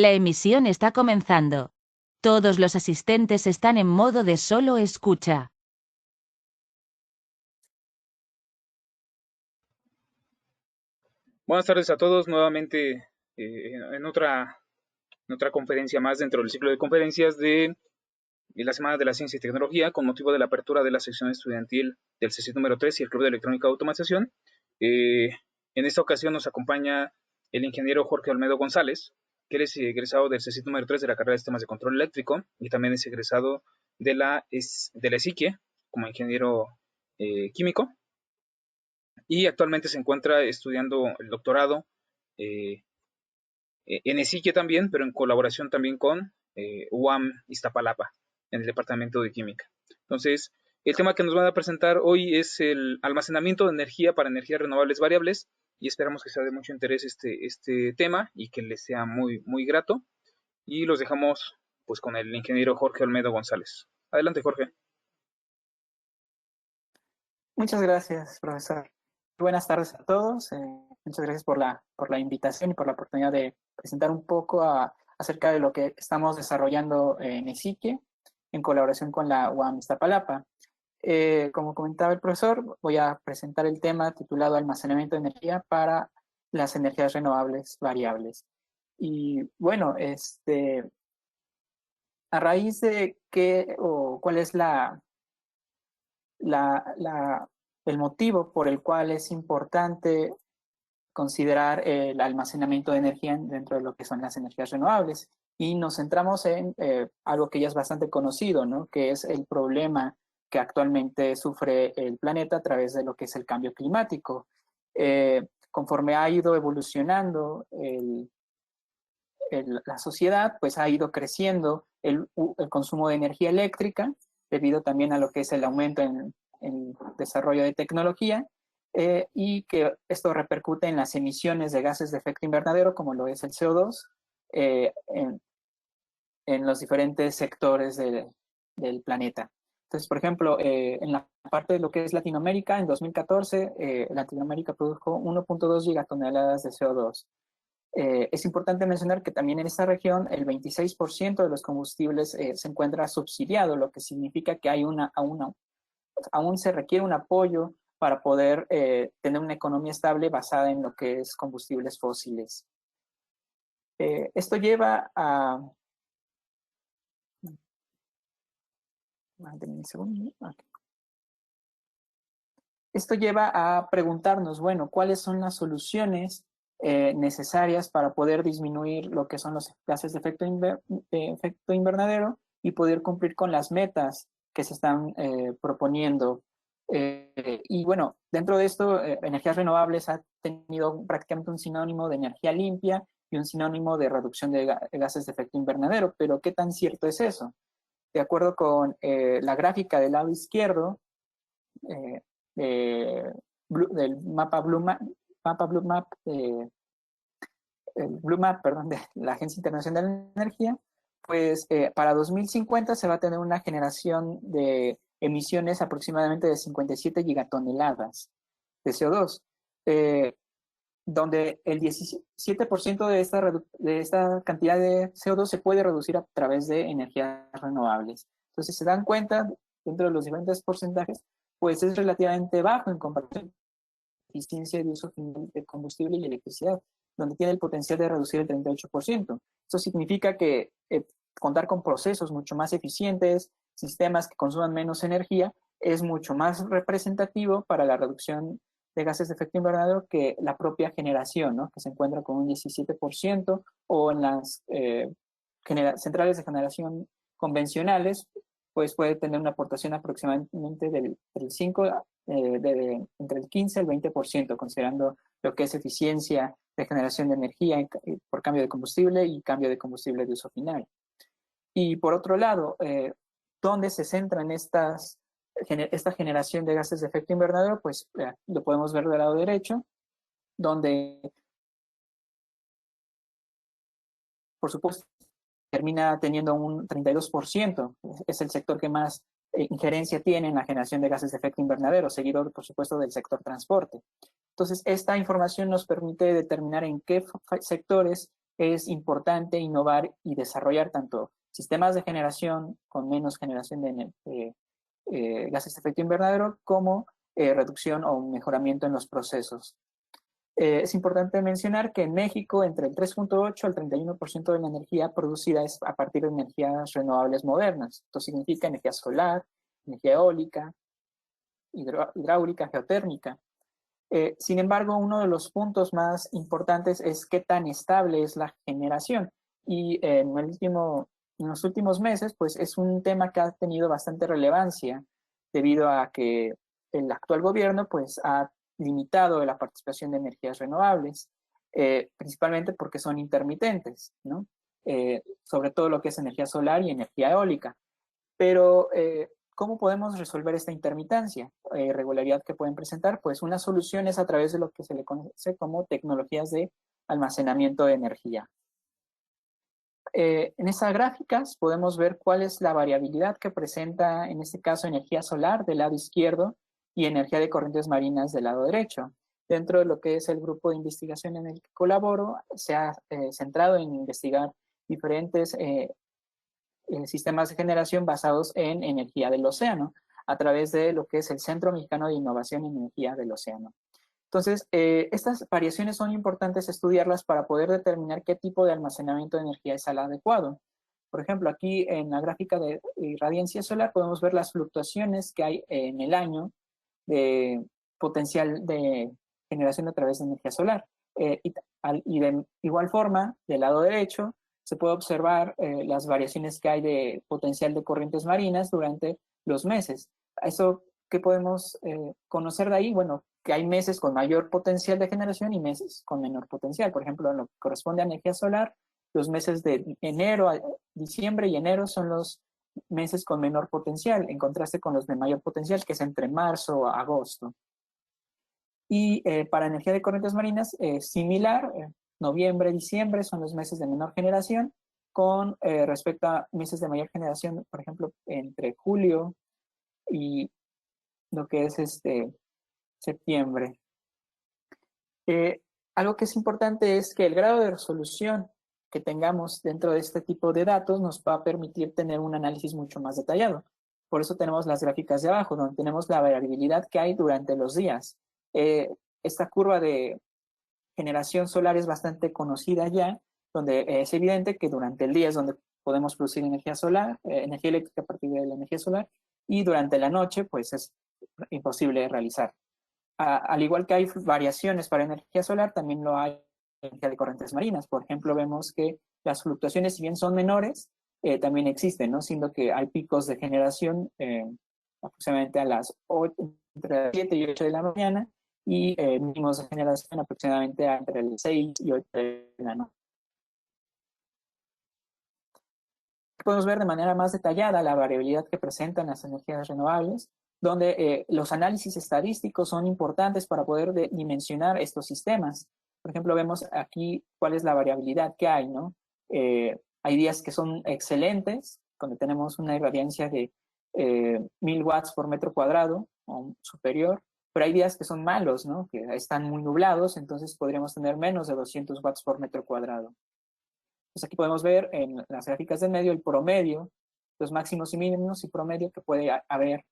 La emisión está comenzando. Todos los asistentes están en modo de solo escucha. Buenas tardes a todos, nuevamente en otra conferencia más dentro del ciclo de conferencias de la Semana de la Ciencia y Tecnología, con motivo de la apertura de la sección estudiantil del CECIT número 3 y el Club de Electrónica y Automatización. En esta ocasión nos acompaña el ingeniero Jorge Olmedo González, que es egresado del CECIT número 3 de la carrera de Sistemas de Control Eléctrico, y también es egresado de la ESIQUE como ingeniero químico, y actualmente se encuentra estudiando el doctorado en ESIQUE también, pero en colaboración también con UAM Iztapalapa, en el Departamento de Química. Entonces, el tema que nos van a presentar hoy es el almacenamiento de energía para energías renovables variables, y esperamos que sea de mucho interés este tema y que les sea muy, muy grato. Y los dejamos pues con el ingeniero Jorge Olmedo González. Adelante, Jorge. Muchas gracias, profesor. Buenas tardes a todos. Muchas gracias por la invitación y por la oportunidad de presentar un poco acerca de lo que estamos desarrollando en ESIQUE en colaboración con la UAM Iztapalapa. Como comentaba el profesor, voy a presentar el tema titulado Almacenamiento de energía para las energías renovables variables. Y bueno, a raíz de qué o cuál es el motivo por el cual es importante considerar el almacenamiento de energía dentro de lo que son las energías renovables. Y nos centramos en algo que ya es bastante conocido, ¿no? Que es el problema que actualmente sufre el planeta a través de lo que es el cambio climático. Conforme ha ido evolucionando la sociedad, pues ha ido creciendo el consumo de energía eléctrica, debido también a lo que es el aumento en el desarrollo de tecnología, y que esto repercute en las emisiones de gases de efecto invernadero, como lo es el CO2, en los diferentes sectores del planeta. Entonces, por ejemplo, en la parte de lo que es Latinoamérica, en 2014, Latinoamérica produjo 1.2 gigatoneladas de CO2. Es importante mencionar que también en esta región el 26% de los combustibles se encuentra subsidiado, lo que significa que hay aún se requiere un apoyo para poder tener una economía estable basada en lo que es combustibles fósiles. Esto lleva a... Esto lleva a preguntarnos, bueno, ¿cuáles son las soluciones necesarias para poder disminuir lo que son los gases de efecto invernadero y poder cumplir con las metas que se están proponiendo? Y bueno, dentro de esto, energías renovables ha tenido prácticamente un sinónimo de energía limpia y un sinónimo de reducción de gases de efecto invernadero, pero ¿qué tan cierto es eso? De acuerdo con la gráfica del lado izquierdo, del mapa Blue Map, perdón, de la Agencia Internacional de la Energía, pues para 2050 se va a tener una generación de emisiones aproximadamente de 57 gigatoneladas de CO2, donde el 17% de esta cantidad de CO2 se puede reducir a través de energías renovables. Entonces, se dan cuenta, dentro de los diferentes porcentajes, pues es relativamente bajo en comparación con la eficiencia de uso de combustible y electricidad, donde tiene el potencial de reducir el 38%. Eso significa que contar con procesos mucho más eficientes, sistemas que consuman menos energía, es mucho más representativo para la reducción de gases de efecto invernadero que la propia generación, ¿no? Que se encuentra con un 17%, o en las centrales de generación convencionales, pues puede tener una aportación aproximadamente entre el 15 y el 20%, considerando lo que es eficiencia de generación de energía por cambio de combustible y cambio de combustible de uso final. Y por otro lado, ¿dónde se centran esta generación de gases de efecto invernadero? Pues lo podemos ver del lado derecho, donde, por supuesto, termina teniendo un 32%. Es el sector que más injerencia tiene en la generación de gases de efecto invernadero, seguido, por supuesto, del sector transporte. Entonces, esta información nos permite determinar en qué sectores es importante innovar y desarrollar tanto sistemas de generación con menos generación de gases de efecto invernadero como reducción o mejoramiento en los procesos. Es importante mencionar que en México entre el 3.8 al 31% de la energía producida es a partir de energías renovables modernas. Esto significa energía solar, energía eólica, hidráulica, geotérmica. Sin embargo, uno de los puntos más importantes es qué tan estable es la generación. Y en los últimos meses, pues es un tema que ha tenido bastante relevancia debido a que el actual gobierno pues ha limitado la participación de energías renovables, principalmente porque son intermitentes, ¿no? Sobre todo lo que es energía solar y energía eólica. Pero, ¿cómo podemos resolver esta intermitencia? Irregularidad que pueden presentar, pues una solución es a través de lo que se le conoce como tecnologías de almacenamiento de energía. En estas gráficas podemos ver cuál es la variabilidad que presenta, en este caso, energía solar del lado izquierdo y energía de corrientes marinas del lado derecho. Dentro de lo que es el grupo de investigación en el que colaboro, se ha centrado en investigar diferentes sistemas de generación basados en energía del océano, a través de lo que es el Centro Mexicano de Innovación en Energía del Océano. Entonces, estas variaciones son importantes estudiarlas para poder determinar qué tipo de almacenamiento de energía es el adecuado. Por ejemplo, aquí en la gráfica de irradiancia solar podemos ver las fluctuaciones que hay en el año de potencial de generación a través de energía solar. Y de igual forma, del lado derecho, se puede observar las variaciones que hay de potencial de corrientes marinas durante los meses. Eso, ¿qué podemos conocer de ahí? Bueno, que hay meses con mayor potencial de generación y meses con menor potencial. Por ejemplo, en lo que corresponde a energía solar, los meses de enero a diciembre y enero son los meses con menor potencial, en contraste con los de mayor potencial, que es entre marzo a agosto. Y para energía de corrientes marinas, similar, noviembre, diciembre son los meses de menor generación, con respecto a meses de mayor generación, por ejemplo, entre julio y lo que es septiembre. Algo que es importante es que el grado de resolución que tengamos dentro de este tipo de datos nos va a permitir tener un análisis mucho más detallado. Por eso tenemos las gráficas de abajo, donde tenemos la variabilidad que hay durante los días. Esta curva de generación solar es bastante conocida ya, donde es evidente que durante el día es donde podemos producir energía solar, energía eléctrica a partir de la energía solar, y durante la noche pues es imposible realizar. Al igual que hay variaciones para energía solar, también lo hay energía de corrientes marinas. Por ejemplo, vemos que las fluctuaciones, si bien son menores, también existen, ¿no? Siendo que hay picos de generación aproximadamente a las 8, entre las 7 y 8 de la mañana, y mínimos de generación aproximadamente entre el 6 y 8 de la noche. Podemos ver de manera más detallada la variabilidad que presentan las energías renovables, donde los análisis estadísticos son importantes para poder dimensionar estos sistemas. Por ejemplo, vemos aquí cuál es la variabilidad que hay, ¿no? Hay días que son excelentes, donde tenemos una irradiancia de 1000 watts por metro cuadrado o superior, pero hay días que son malos, ¿no? Que están muy nublados, entonces podríamos tener menos de 200 watts por metro cuadrado. Pues aquí podemos ver en las gráficas del medio el promedio, los máximos y mínimos y promedio que puede haber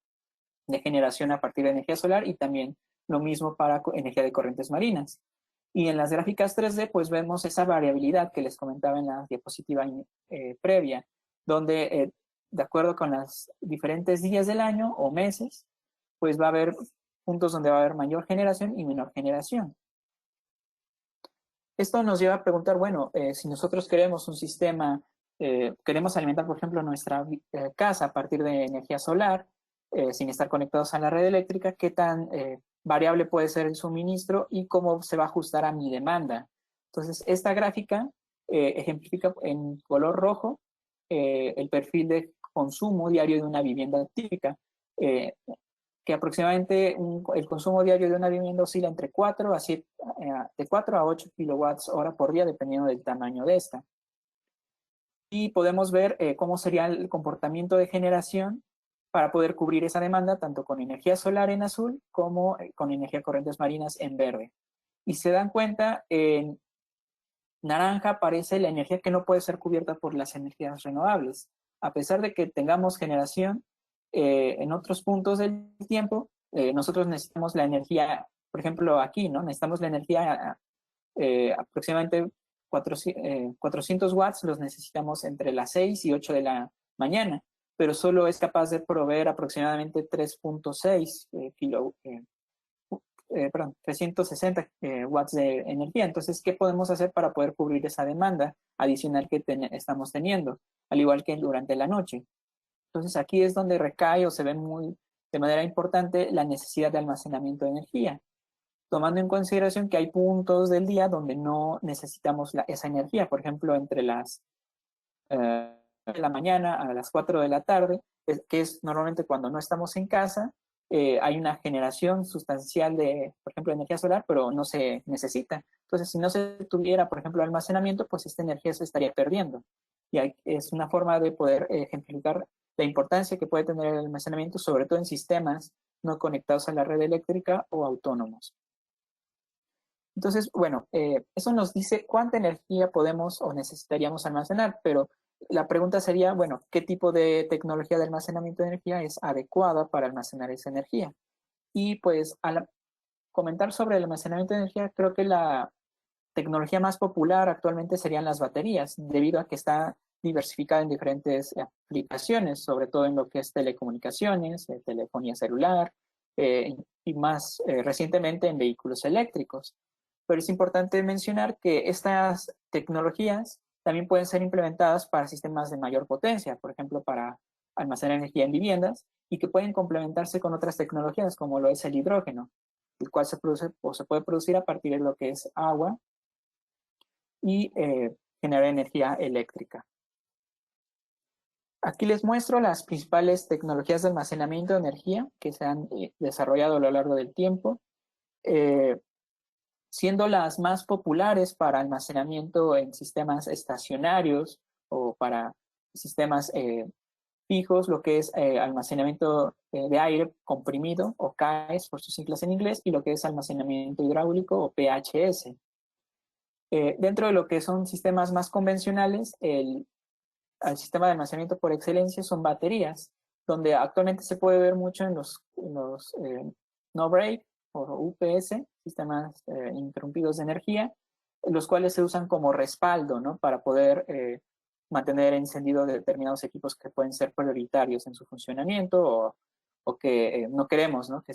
de generación a partir de energía solar, y también lo mismo para energía de corrientes marinas. Y en las gráficas 3D pues vemos esa variabilidad que les comentaba en la diapositiva previa, donde de acuerdo con los diferentes días del año o meses, pues va a haber puntos donde va a haber mayor generación y menor generación. Esto nos lleva a preguntar, bueno, si nosotros queremos un sistema, queremos alimentar, por ejemplo, nuestra casa a partir de energía solar, sin estar conectados a la red eléctrica, ¿qué tan variable puede ser el suministro y cómo se va a ajustar a mi demanda? Entonces, esta gráfica ejemplifica en color rojo el perfil de consumo diario de una vivienda típica, que aproximadamente el consumo diario de una vivienda oscila entre 4 a 7, de 4 a 8 kilowatts hora por día, dependiendo del tamaño de esta. Y podemos ver cómo sería el comportamiento de generación para poder cubrir esa demanda, tanto con energía solar en azul como con energía de corrientes marinas en verde. Y se dan cuenta, naranja aparece la energía que no puede ser cubierta por las energías renovables. A pesar de que tengamos generación, en otros puntos del tiempo, nosotros necesitamos la energía, por ejemplo, aquí, ¿no? Necesitamos la energía aproximadamente 400 watts, los necesitamos entre las 6 y 8 de la mañana, pero solo es capaz de proveer aproximadamente 3.6 360 watts de energía. Entonces, ¿qué podemos hacer para poder cubrir esa demanda adicional que estamos teniendo? Al igual que durante la noche. Entonces, aquí es donde recae o se ve de manera importante la necesidad de almacenamiento de energía, tomando en consideración que hay puntos del día donde no necesitamos esa energía. Por ejemplo, entre las de la mañana a las 4 de la tarde, que es normalmente cuando no estamos en casa, hay una generación sustancial de, por ejemplo, energía solar, pero no se necesita. Entonces, si no se tuviera, por ejemplo, almacenamiento, pues esta energía se estaría perdiendo. Y es una forma de poder ejemplificar la importancia que puede tener el almacenamiento, sobre todo en sistemas no conectados a la red eléctrica o autónomos. Entonces, bueno, eso nos dice cuánta energía podemos o necesitaríamos almacenar, pero la pregunta sería, bueno, ¿qué tipo de tecnología de almacenamiento de energía es adecuada para almacenar esa energía? Y pues al comentar sobre el almacenamiento de energía, creo que la tecnología más popular actualmente serían las baterías, debido a que está diversificada en diferentes aplicaciones, sobre todo en lo que es telecomunicaciones, telefonía celular, y más recientemente en vehículos eléctricos. Pero es importante mencionar que estas tecnologías también pueden ser implementadas para sistemas de mayor potencia, por ejemplo, para almacenar energía en viviendas, y que pueden complementarse con otras tecnologías, como lo es el hidrógeno, el cual se produce o se puede producir a partir de lo que es agua y generar energía eléctrica. Aquí les muestro las principales tecnologías de almacenamiento de energía que se han desarrollado a lo largo del tiempo, siendo las más populares para almacenamiento en sistemas estacionarios o para sistemas fijos, lo que es almacenamiento de aire comprimido, o CAES por sus siglas en inglés, y lo que es almacenamiento hidráulico o PHS. Dentro de lo que son sistemas más convencionales, el sistema de almacenamiento por excelencia son baterías, donde actualmente se puede ver mucho en los no break o UPS, sistemas interrumpidos de energía, los cuales se usan como respaldo, ¿no? Para poder mantener encendido determinados equipos que pueden ser prioritarios en su funcionamiento o que no queremos, ¿no? que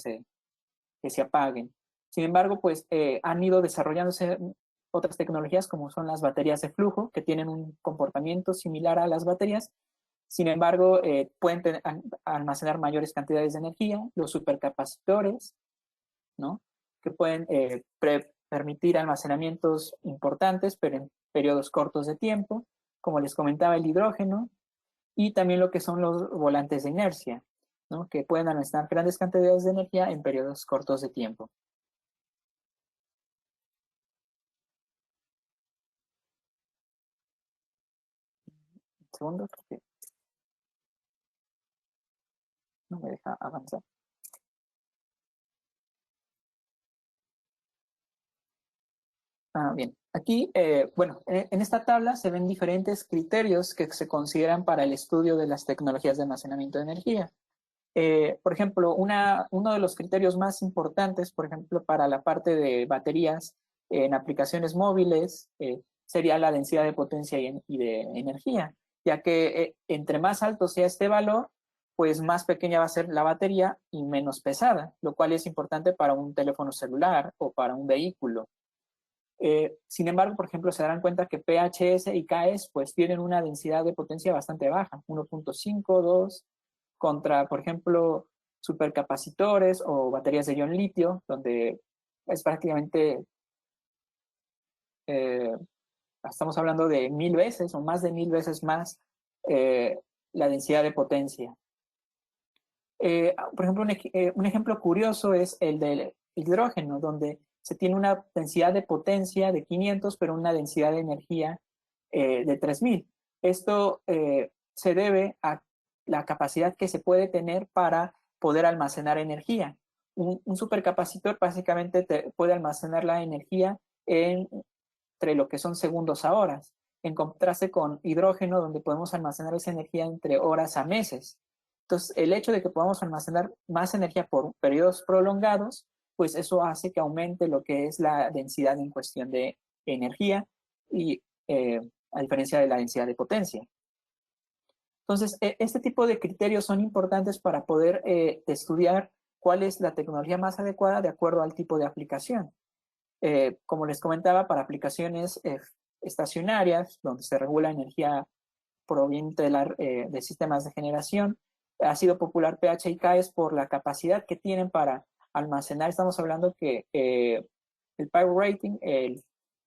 se apaguen. Sin embargo, pues han ido desarrollándose otras tecnologías como son las baterías de flujo, que tienen un comportamiento similar a las baterías. Sin embargo, pueden almacenar mayores cantidades de energía, los supercapacitores, ¿no? Que pueden permitir almacenamientos importantes, pero en periodos cortos de tiempo, como les comentaba, el hidrógeno, y también lo que son los volantes de inercia, ¿no? Que pueden almacenar grandes cantidades de energía en periodos cortos de tiempo. Un segundo, porque no me deja avanzar. Bien, aquí, bueno, en esta tabla se ven diferentes criterios que se consideran para el estudio de las tecnologías de almacenamiento de energía. Por ejemplo, uno de los criterios más importantes, por ejemplo, para la parte de baterías en aplicaciones móviles, sería la densidad de potencia y de energía, ya que entre más alto sea este valor, pues más pequeña va a ser la batería y menos pesada, lo cual es importante para un teléfono celular o para un vehículo. Sin embargo, por ejemplo, se darán cuenta que PHS y KS pues tienen una densidad de potencia bastante baja, 1.5, 2, contra, por ejemplo, supercapacitores o baterías de ion litio, donde es prácticamente, estamos hablando de 1000 veces o más de 1000 veces más la densidad de potencia. Por ejemplo, un ejemplo curioso es el del hidrógeno, donde se tiene una densidad de potencia de 500, pero una densidad de energía de 3000. Esto se debe a la capacidad que se puede tener para poder almacenar energía. Un supercapacitor básicamente puede almacenar la energía en entre lo que son segundos a horas, en contraste con hidrógeno, donde podemos almacenar esa energía entre horas a meses. Entonces, el hecho de que podamos almacenar más energía por periodos prolongados, pues eso hace que aumente lo que es la densidad en cuestión de energía, y a diferencia de la densidad de potencia. Entonces, este tipo de criterios son importantes para poder estudiar cuál es la tecnología más adecuada de acuerdo al tipo de aplicación. Como les comentaba, para aplicaciones estacionarias, donde se regula energía proveniente de sistemas de generación, ha sido popular PH y CAES por la capacidad que tienen para almacenar. Estamos hablando que el power rating,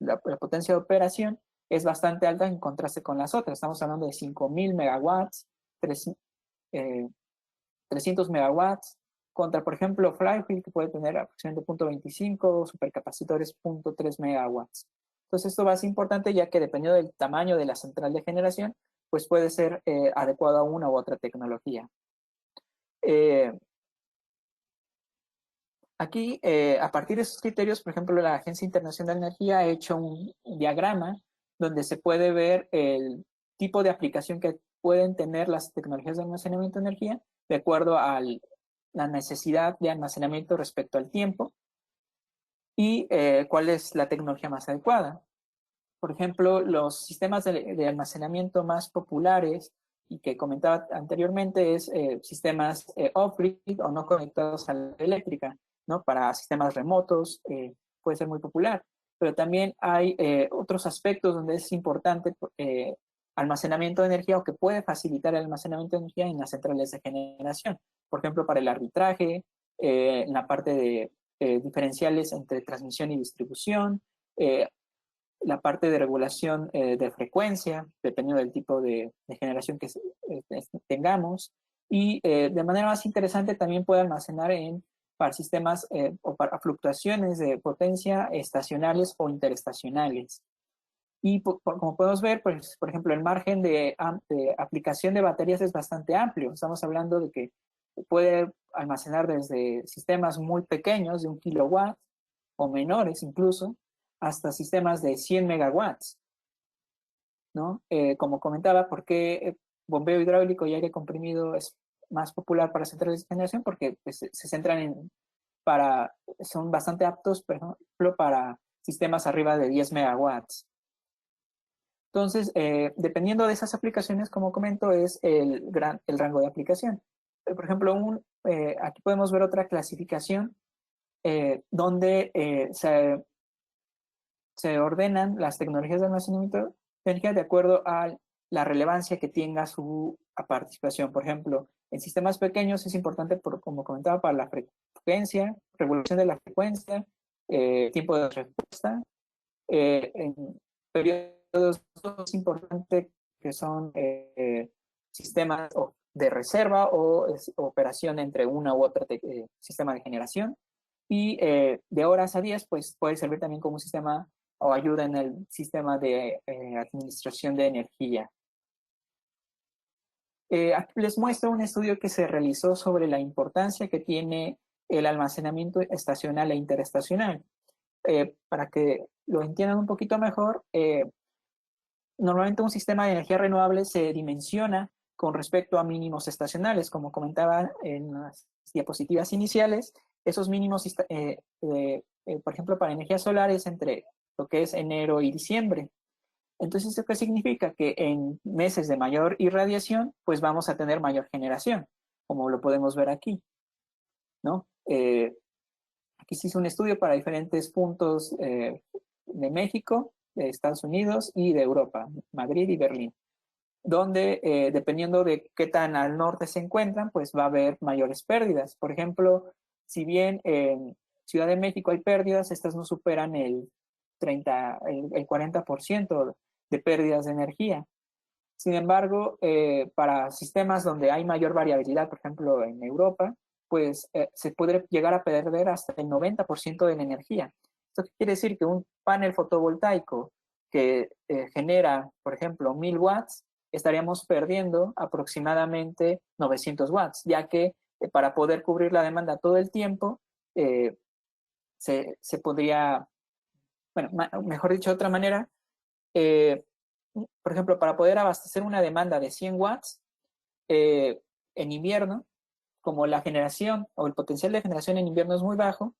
la potencia de operación, es bastante alta en contraste con las otras. Estamos hablando de 5.000 megawatts, 300 megawatts, contra, por ejemplo, Flyfield, que puede tener aproximadamente 0.25, supercapacitores 0.3 megawatts. Entonces, esto va a ser importante, ya que dependiendo del tamaño de la central de generación, pues puede ser adecuado a una u otra tecnología. Aquí, a partir de esos criterios, por ejemplo, la Agencia Internacional de Energía ha hecho un diagrama donde se puede ver el tipo de aplicación que pueden tener las tecnologías de almacenamiento de energía de acuerdo a la necesidad de almacenamiento respecto al tiempo y cuál es la tecnología más adecuada. Por ejemplo, los sistemas de almacenamiento más populares y que comentaba anteriormente es sistemas off-grid o no conectados a la eléctrica, ¿no? Para sistemas remotos puede ser muy popular, pero también hay otros aspectos donde es importante almacenamiento de energía o que puede facilitar el almacenamiento de energía en las centrales de generación. Por ejemplo, para el arbitraje, en la parte de diferenciales entre transmisión y distribución, la parte de regulación de frecuencia, dependiendo del tipo de generación que tengamos, y de manera más interesante también puede almacenar para sistemas o para fluctuaciones de potencia estacionales o interestacionales. Y como podemos ver, pues, por ejemplo, el margen de aplicación de baterías es bastante amplio. Estamos hablando de que puede almacenar desde sistemas muy pequeños, de 1 kilowatt, o menores incluso, hasta sistemas de 100 megawatts, ¿no? Como comentaba, ¿por qué bombeo hidráulico y aire comprimido es más popular para centrales de generación? Porque pues, se centran son bastante aptos, por ejemplo, para sistemas arriba de 10 megawatts. Entonces, dependiendo de esas aplicaciones, como comento, es el rango de aplicación. Por ejemplo, aquí podemos ver otra clasificación donde se ordenan las tecnologías de almacenamiento de energía de acuerdo a la relevancia que tenga su participación. Por ejemplo, en sistemas pequeños es importante, como comentaba, para la frecuencia, regulación de la frecuencia, tiempo de respuesta. En periodos es importante que son sistemas de reserva o operación entre una u otra sistema de generación. Y de horas a días, pues puede servir también como un sistema o ayuda en el sistema de administración de energía. Aquí les muestro un estudio que se realizó sobre la importancia que tiene el almacenamiento estacional e interestacional. Para que lo entiendan un poquito mejor, normalmente un sistema de energía renovable se dimensiona con respecto a mínimos estacionales, como comentaba en las diapositivas iniciales. Esos mínimos, por ejemplo, para energía solar es entre lo que es enero y diciembre. Entonces, ¿esto qué significa? Que en meses de mayor irradiación, pues vamos a tener mayor generación, como lo podemos ver aquí, ¿no? Aquí se hizo un estudio para diferentes puntos de México, de Estados Unidos y de Europa, Madrid y Berlín, donde dependiendo de qué tan al norte se encuentran, pues va a haber mayores pérdidas. Por ejemplo, si bien en Ciudad de México hay pérdidas, estas no superan el 40% de pérdidas de energía. Sin embargo, para sistemas donde hay mayor variabilidad, por ejemplo en Europa, pues se puede llegar a perder hasta el 90% de la energía. Esto quiere decir que un panel fotovoltaico que genera, por ejemplo, 1000 watts, estaríamos perdiendo aproximadamente 900 watts, ya que para poder cubrir la demanda todo el tiempo, se podría bueno, mejor dicho de otra manera, por ejemplo, para poder abastecer una demanda de 100 watts en invierno, como la generación o el potencial de generación en invierno es muy bajo,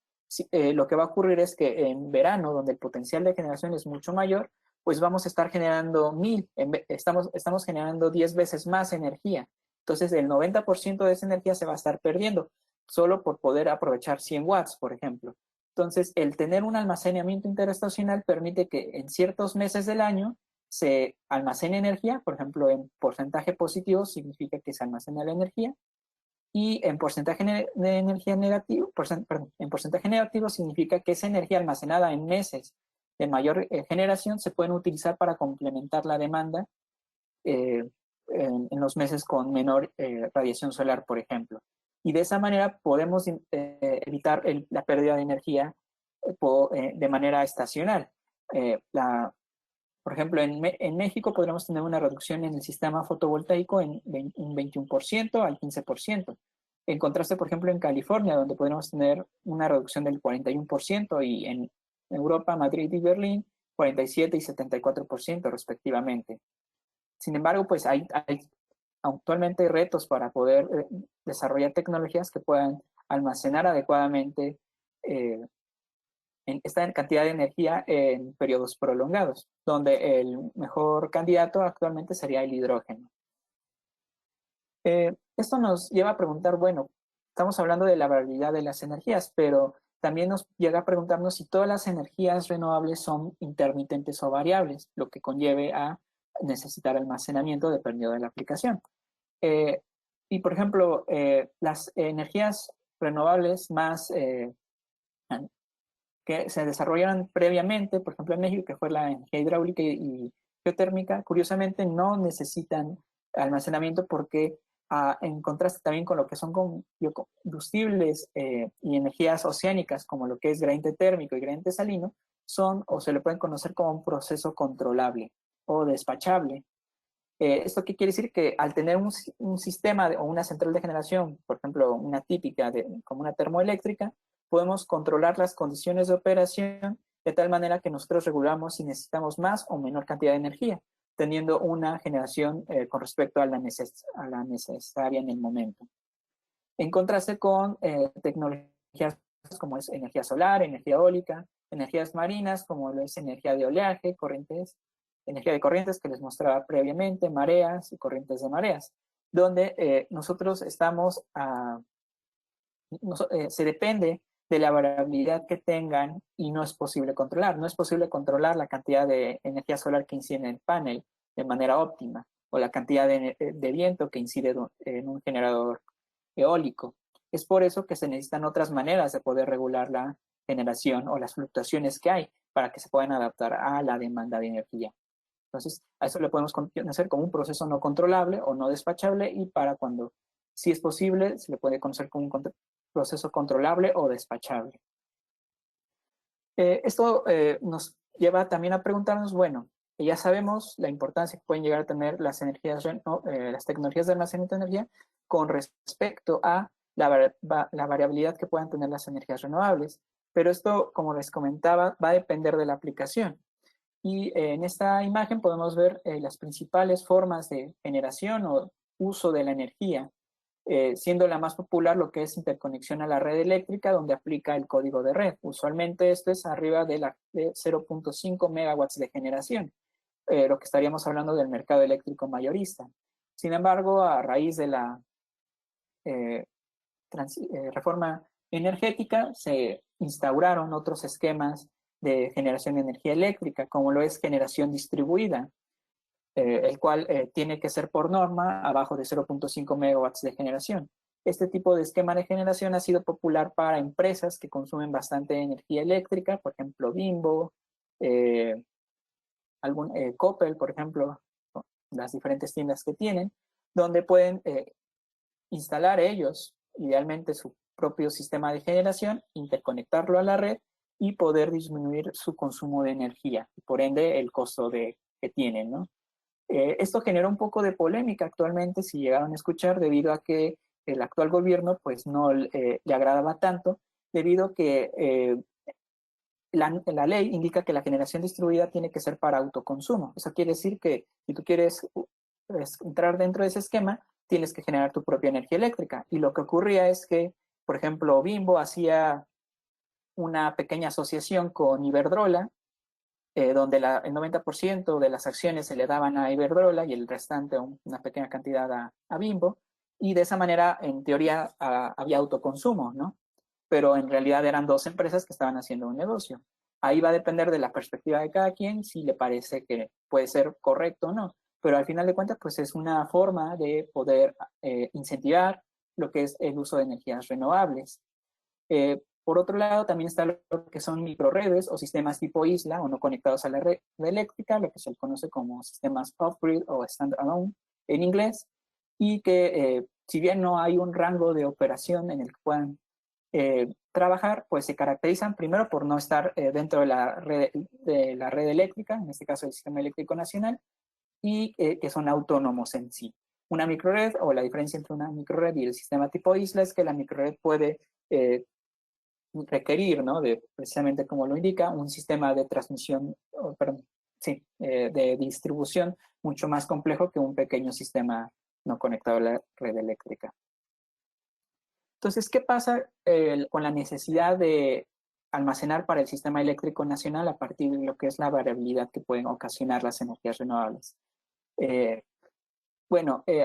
lo que va a ocurrir es que en verano, donde el potencial de generación es mucho mayor, pues vamos a estar generando 1000, estamos generando 10 veces más energía. Entonces, el 90% de esa energía se va a estar perdiendo, solo por poder aprovechar 100 watts, por ejemplo. Entonces, el tener un almacenamiento interestacional permite que en ciertos meses del año se almacene energía, por ejemplo, en porcentaje positivo significa que se almacena la energía, y en porcentaje de energía negativo, perdón, en porcentaje negativo significa que esa energía almacenada en meses de mayor generación se pueden utilizar para complementar la demanda en los meses con menor radiación solar, por ejemplo. Y de esa manera podemos evitar la pérdida de energía de manera estacional. Por ejemplo, en México podríamos tener una reducción en el sistema fotovoltaico en un 21% al 15%. En contraste, por ejemplo, en California, donde podríamos tener una reducción del 41%, y en Europa, Madrid y Berlín, 47 y 74% respectivamente. Sin embargo, pues hay actualmente retos para poder desarrollar tecnologías que puedan almacenar adecuadamente en esta cantidad de energía en periodos prolongados, donde el mejor candidato actualmente sería el hidrógeno. Esto nos lleva a preguntar, bueno, estamos hablando de la variabilidad de las energías, pero también nos llega a preguntarnos si todas las energías renovables son intermitentes o variables, lo que conlleve a necesitar almacenamiento dependiendo de la aplicación. Y, por ejemplo, las energías renovables más que se desarrollaron previamente, por ejemplo en México, que fue la energía hidráulica y geotérmica, curiosamente no necesitan almacenamiento porque en contraste también con lo que son biocombustibles y energías oceánicas, como lo que es gradiente térmico y gradiente salino, son o se le pueden conocer como un proceso controlable o despachable. ¿Esto qué quiere decir? Que al tener un sistema o una central de generación, por ejemplo, una típica como una termoeléctrica, podemos controlar las condiciones de operación de tal manera que nosotros regulamos si necesitamos más o menor cantidad de energía, teniendo una generación con respecto a la necesaria en el momento. En contraste con tecnologías como es energía solar, energía eólica, energías marinas como lo es energía de oleaje, energía de corrientes que les mostraba previamente, mareas y corrientes de mareas, donde nosotros estamos se depende de la variabilidad que tengan y no es posible controlar. No es posible controlar la cantidad de energía solar que incide en el panel de manera óptima o la cantidad de viento que incide en un generador eólico. Es por eso que se necesitan otras maneras de poder regular la generación o las fluctuaciones que hay para que se puedan adaptar a la demanda de energía. Entonces, a eso le podemos conocer como un proceso no controlable o no despachable, y para cuando sí es posible, se le puede conocer como un proceso controlable o despachable. Esto nos lleva también a preguntarnos, bueno, ya sabemos la importancia que pueden llegar a tener las tecnologías de almacenamiento de energía con respecto a la variabilidad que puedan tener las energías renovables, pero esto, como les comentaba, va a depender de la aplicación. Y en esta imagen podemos ver las principales formas de generación o uso de la energía, siendo la más popular lo que es interconexión a la red eléctrica, donde aplica el código de red. Usualmente esto es arriba de 0.5 megawatts de generación, lo que estaríamos hablando del mercado eléctrico mayorista. Sin embargo, a raíz de la reforma energética, se instauraron otros esquemas de generación de energía eléctrica, como lo es generación distribuida, el cual tiene que ser por norma abajo de 0.5 megawatts de generación. Este tipo de esquema de generación ha sido popular para empresas que consumen bastante energía eléctrica, por ejemplo, Bimbo, Coppel, por ejemplo, las diferentes tiendas que tienen, donde pueden instalar ellos, idealmente, su propio sistema de generación, interconectarlo a la red y poder disminuir su consumo de energía, y por ende el costo que tienen, ¿no? Esto genera un poco de polémica actualmente, si llegaron a escuchar, debido a que el actual gobierno pues no le agradaba tanto, debido a que la ley indica que la generación distribuida tiene que ser para autoconsumo. Eso quiere decir que si tú quieres entrar dentro de ese esquema, tienes que generar tu propia energía eléctrica. Y lo que ocurría es que, por ejemplo, Bimbo hacía una pequeña asociación con Iberdrola, donde el 90% de las acciones se le daban a Iberdrola y el restante, una pequeña cantidad a Bimbo, y de esa manera, en teoría, había autoconsumo, ¿no? Pero en realidad eran dos empresas que estaban haciendo un negocio. Ahí va a depender de la perspectiva de cada quien, si le parece que puede ser correcto o no. Pero al final de cuentas, pues es una forma de poder incentivar lo que es el uso de energías renovables. Por otro lado, también está lo que son microredes o sistemas tipo isla o no conectados a la red eléctrica, lo que se conoce como sistemas off-grid o standalone en inglés, y que si bien no hay un rango de operación en el que puedan trabajar, pues se caracterizan primero por no estar dentro de la red eléctrica, en este caso el Sistema Eléctrico Nacional, y que son autónomos en sí. Una microred, o la diferencia entre una microred y el sistema tipo isla, es que la microred puede requerir, ¿no? Precisamente como lo indica, un sistema de transmisión, de distribución mucho más complejo que un pequeño sistema no conectado a la red eléctrica. Entonces, ¿qué pasa con la necesidad de almacenar para el sistema eléctrico nacional a partir de lo que es la variabilidad que pueden ocasionar las energías renovables?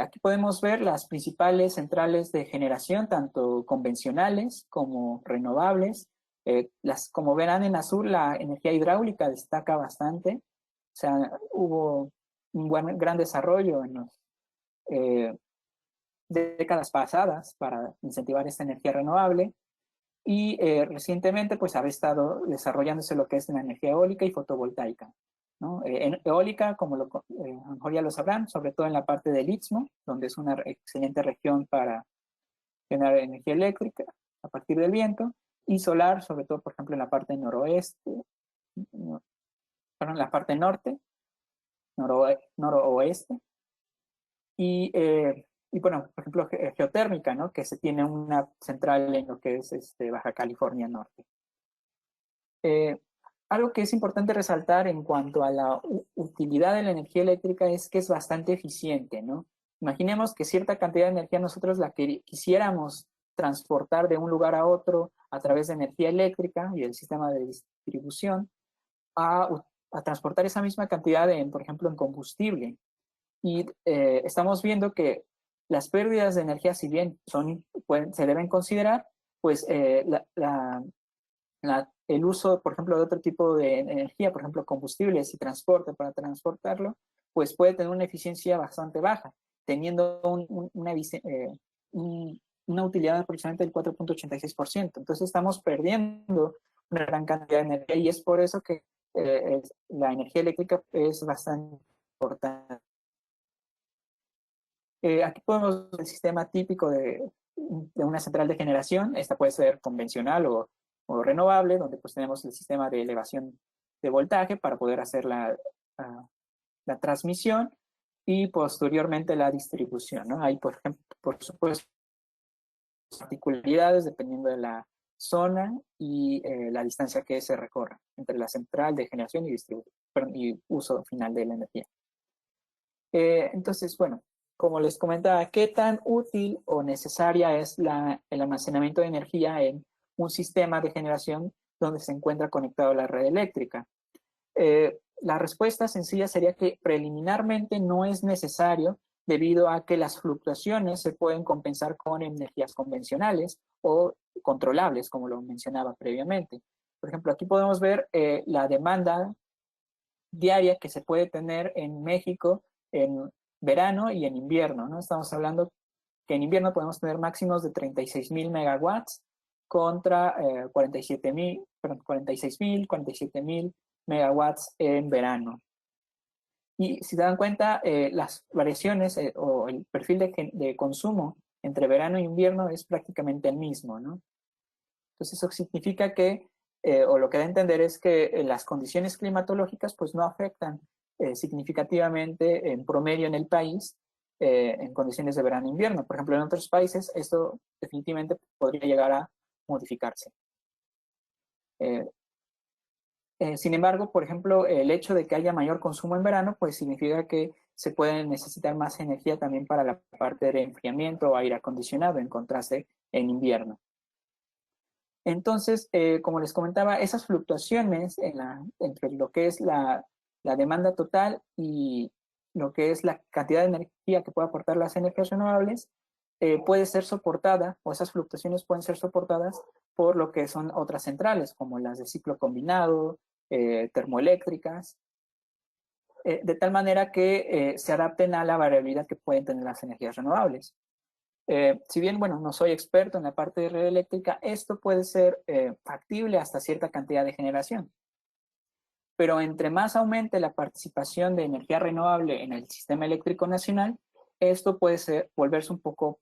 Aquí podemos ver las principales centrales de generación, tanto convencionales como renovables. Como verán en azul, la energía hidráulica destaca bastante. O sea, hubo un gran desarrollo en las décadas pasadas para incentivar esta energía renovable. Y recientemente, pues, ha estado desarrollándose lo que es la energía eólica y fotovoltaica, ¿no? Eólica, como a lo mejor ya lo sabrán, sobre todo en la parte del Istmo, donde es una excelente región para generar energía eléctrica a partir del viento, y solar, sobre todo, por ejemplo, en la parte noroeste, en la parte norte, noroeste, y bueno, por ejemplo, geotérmica, ¿no? Que se tiene una central en lo que es Baja California Norte. Algo que es importante resaltar en cuanto a la utilidad de la energía eléctrica es que es bastante eficiente, ¿no? Imaginemos que cierta cantidad de energía nosotros la quisiéramos transportar de un lugar a otro a través de energía eléctrica y el sistema de distribución a transportar esa misma cantidad, por ejemplo, en combustible. Y estamos viendo que las pérdidas de energía, si bien se deben considerar, pues el uso, por ejemplo, de otro tipo de energía, por ejemplo, combustibles y transporte para transportarlo, pues puede tener una eficiencia bastante baja, teniendo una utilidad aproximadamente del 4.86%. Entonces estamos perdiendo una gran cantidad de energía y es por eso que la energía eléctrica es bastante importante. Aquí podemos ver el sistema típico de una central de generación. Esta puede ser convencional o renovable, donde pues tenemos el sistema de elevación de voltaje para poder hacer la transmisión y posteriormente la distribución, ¿no? Hay, por ejemplo, por supuesto, particularidades dependiendo de la zona y la distancia que se recorra entre la central de generación y distribución y uso final de la energía. Entonces, bueno, como les comentaba, ¿qué tan útil o necesaria es el almacenamiento de energía en un sistema de generación donde se encuentra conectado a la red eléctrica? La respuesta sencilla sería que preliminarmente no es necesario, debido a que las fluctuaciones se pueden compensar con energías convencionales o controlables, como lo mencionaba previamente. Por ejemplo, aquí podemos ver la demanda diaria que se puede tener en México en verano y en invierno, ¿no? Estamos hablando que en invierno podemos tener máximos de 36,000 megawatts contra 47,000 megawatts en verano. Y si se dan cuenta, las variaciones o el perfil de consumo entre verano e invierno es prácticamente el mismo, ¿no? Entonces eso significa que, o lo que da a entender es que las condiciones climatológicas pues no afectan significativamente en promedio en el país en condiciones de verano e invierno. Por ejemplo, en otros países esto definitivamente podría llegar a modificarse. Sin embargo, por ejemplo, el hecho de que haya mayor consumo en verano, pues significa que se puede necesitar más energía también para la parte de enfriamiento o aire acondicionado, en contraste en invierno. Entonces, como les comentaba, esas fluctuaciones entre lo que es la demanda total y lo que es la cantidad de energía que puede aportar las energías renovables, puede ser soportada, o esas fluctuaciones pueden ser soportadas por lo que son otras centrales, como las de ciclo combinado, termoeléctricas, de tal manera que se adapten a la variabilidad que pueden tener las energías renovables. Si bien, bueno, no soy experto en la parte de red eléctrica, esto puede ser factible hasta cierta cantidad de generación. Pero entre más aumente la participación de energía renovable en el sistema eléctrico nacional, esto puede volverse un poco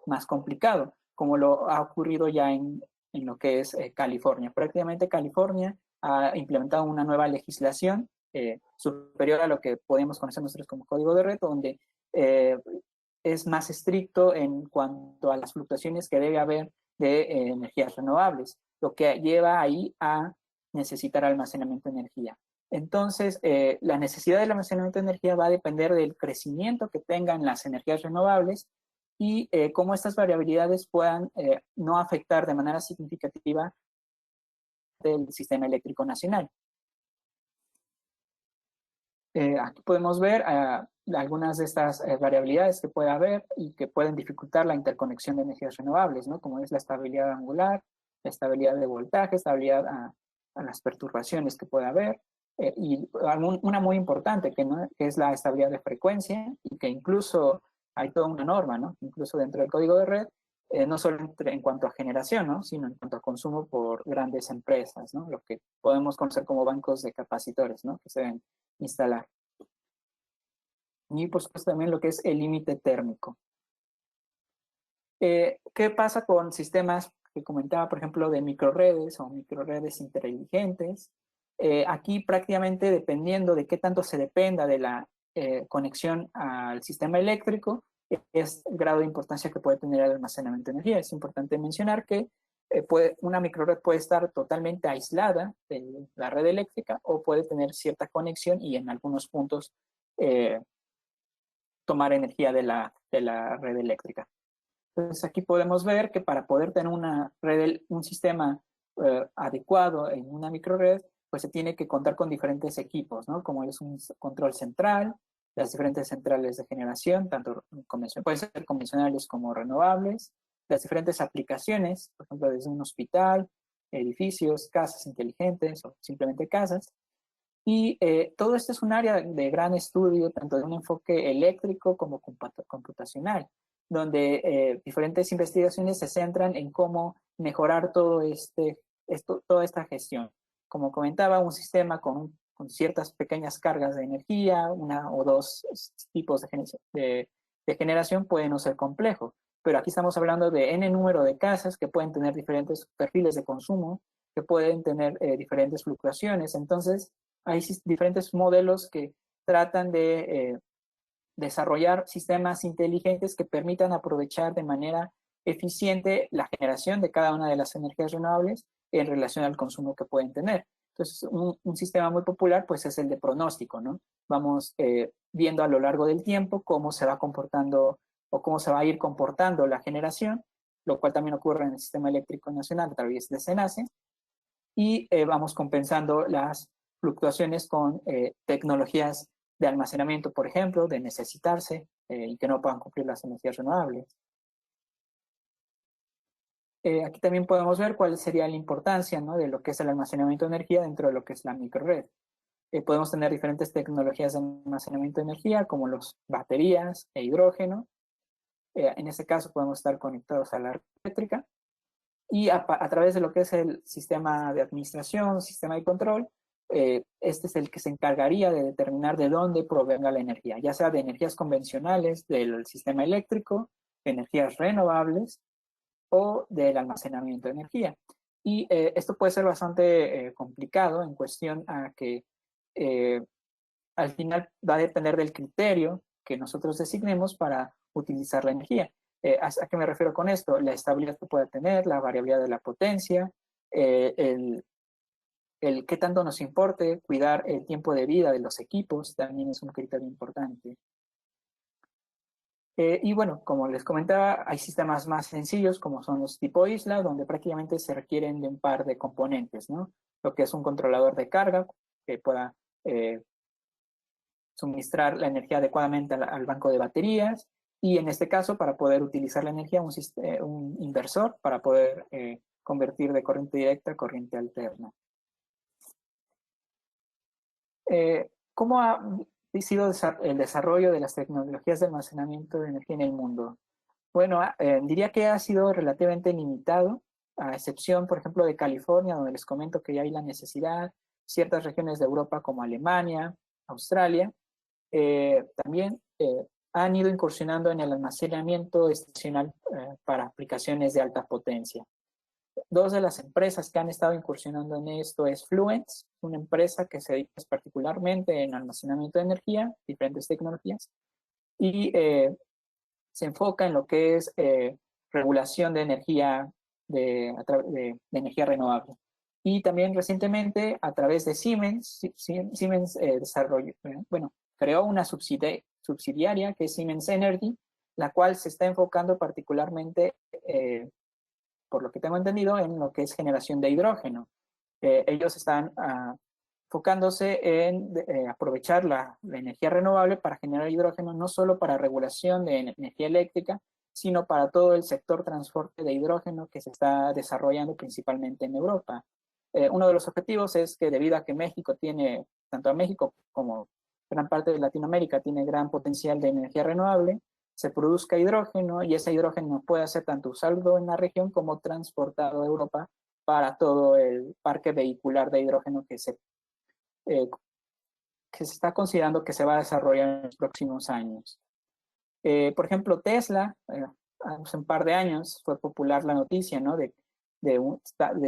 más complicado, como lo ha ocurrido ya en lo que es California. Prácticamente California ha implementado una nueva legislación superior a lo que podemos conocer nosotros como código de red, donde es más estricto en cuanto a las fluctuaciones que debe haber de energías renovables, lo que lleva ahí a necesitar almacenamiento de energía. Entonces, la necesidad del almacenamiento de energía va a depender del crecimiento que tengan las energías renovables y cómo estas variabilidades puedan no afectar de manera significativa del sistema eléctrico nacional. Aquí podemos ver algunas de estas variabilidades que puede haber y que pueden dificultar la interconexión de energías renovables, ¿no? Como es la estabilidad angular, la estabilidad de voltaje, estabilidad a las perturbaciones que puede haber, y una muy importante que es la estabilidad de frecuencia, y que incluso hay toda una norma, ¿no? Incluso dentro del código de red, no solo en cuanto a generación, ¿no? Sino en cuanto a consumo por grandes empresas, ¿no? Lo que podemos conocer como bancos de capacitores, ¿no? Que se deben instalar. Y por supuesto también lo que es el límite térmico. ¿Qué pasa con sistemas que comentaba, por ejemplo, de microredes o microredes inteligentes? Aquí prácticamente dependiendo de qué tanto se dependa de la conexión al sistema eléctrico, es el grado de importancia que puede tener el almacenamiento de energía. Es importante mencionar que una microred puede estar totalmente aislada de la red eléctrica o puede tener cierta conexión y en algunos puntos tomar energía de la red eléctrica. Entonces aquí podemos ver que para poder tener un sistema adecuado en una microred, pues se tiene que contar con diferentes equipos, ¿no? Como es un control central, las diferentes centrales de generación, tanto pueden ser convencionales como renovables, las diferentes aplicaciones, por ejemplo, desde un hospital, edificios, casas inteligentes o simplemente casas. Y todo esto es un área de gran estudio, tanto de un enfoque eléctrico como computacional, donde diferentes investigaciones se centran en cómo mejorar toda esta gestión. Como comentaba, un sistema con ciertas pequeñas cargas de energía, una o dos tipos de generación puede no ser complejo, pero aquí estamos hablando de n número de casas que pueden tener diferentes perfiles de consumo, que pueden tener diferentes fluctuaciones. Entonces, hay diferentes modelos que tratan de desarrollar sistemas inteligentes que permitan aprovechar de manera eficiente la generación de cada una de las energías renovables en relación al consumo que pueden tener. Entonces, un sistema muy popular pues es el de pronóstico, ¿no? Vamos viendo a lo largo del tiempo cómo se va comportando o cómo se va a ir comportando la generación, lo cual también ocurre en el sistema eléctrico nacional a través de SENACE, y vamos compensando las fluctuaciones con tecnologías de almacenamiento, por ejemplo, de necesitarse y que no puedan cumplir las energías renovables. Aquí también podemos ver cuál sería la importancia, ¿no?, de lo que es el almacenamiento de energía dentro de lo que es la microred. Podemos tener diferentes tecnologías de almacenamiento de energía, como las baterías e hidrógeno. En este caso podemos estar conectados a la red eléctrica. Y a través de lo que es el sistema de administración, sistema de control, este es el que se encargaría de determinar de dónde provenga la energía, ya sea de energías convencionales del sistema eléctrico, de energías renovables o del almacenamiento de energía. Y esto puede ser bastante complicado en cuestión a que al final va a depender del criterio que nosotros designemos para utilizar la energía. ¿A qué me refiero con esto? La estabilidad que pueda tener, la variabilidad de la potencia, el el qué tanto nos importe cuidar el tiempo de vida de los equipos también es un criterio importante. Y bueno, como les comentaba, hay sistemas más sencillos como son los tipo isla, donde prácticamente se requieren de un par de componentes, ¿no? Lo que es un controlador de carga que pueda suministrar la energía adecuadamente al banco de baterías, y en este caso, para poder utilizar la energía, un inversor para poder convertir de corriente directa a corriente alterna. ¿Cómo ha sido el desarrollo de las tecnologías de almacenamiento de energía en el mundo? Bueno, diría que ha sido relativamente limitado, a excepción, por ejemplo, de California, donde les comento que ya hay la necesidad, ciertas regiones de Europa como Alemania, Australia, también han ido incursionando en el almacenamiento estacional para aplicaciones de alta potencia. Dos de las empresas que han estado incursionando en esto es Fluence, una empresa que se dedica particularmente en almacenamiento de energía, diferentes tecnologías, y se enfoca en lo que es regulación de energía, de energía renovable. Y también recientemente, a través de Siemens, Siemens creó una subsidiaria que es Siemens Energy, la cual se está enfocando particularmente, por lo que tengo entendido, en lo que es generación de hidrógeno. Ellos están enfocándose en aprovechar la energía renovable para generar hidrógeno, no solo para regulación de energía eléctrica, sino para todo el sector transporte de hidrógeno que se está desarrollando principalmente en Europa. Uno de los objetivos es que debido a que México tiene, tanto a México como gran parte de Latinoamérica tiene gran potencial de energía renovable, se produzca hidrógeno y ese hidrógeno pueda ser tanto usado en la región como transportado a Europa para todo el parque vehicular de hidrógeno que se está considerando que se va a desarrollar en los próximos años. Por ejemplo, Tesla, hace un par de años fue popular la noticia, ¿no? de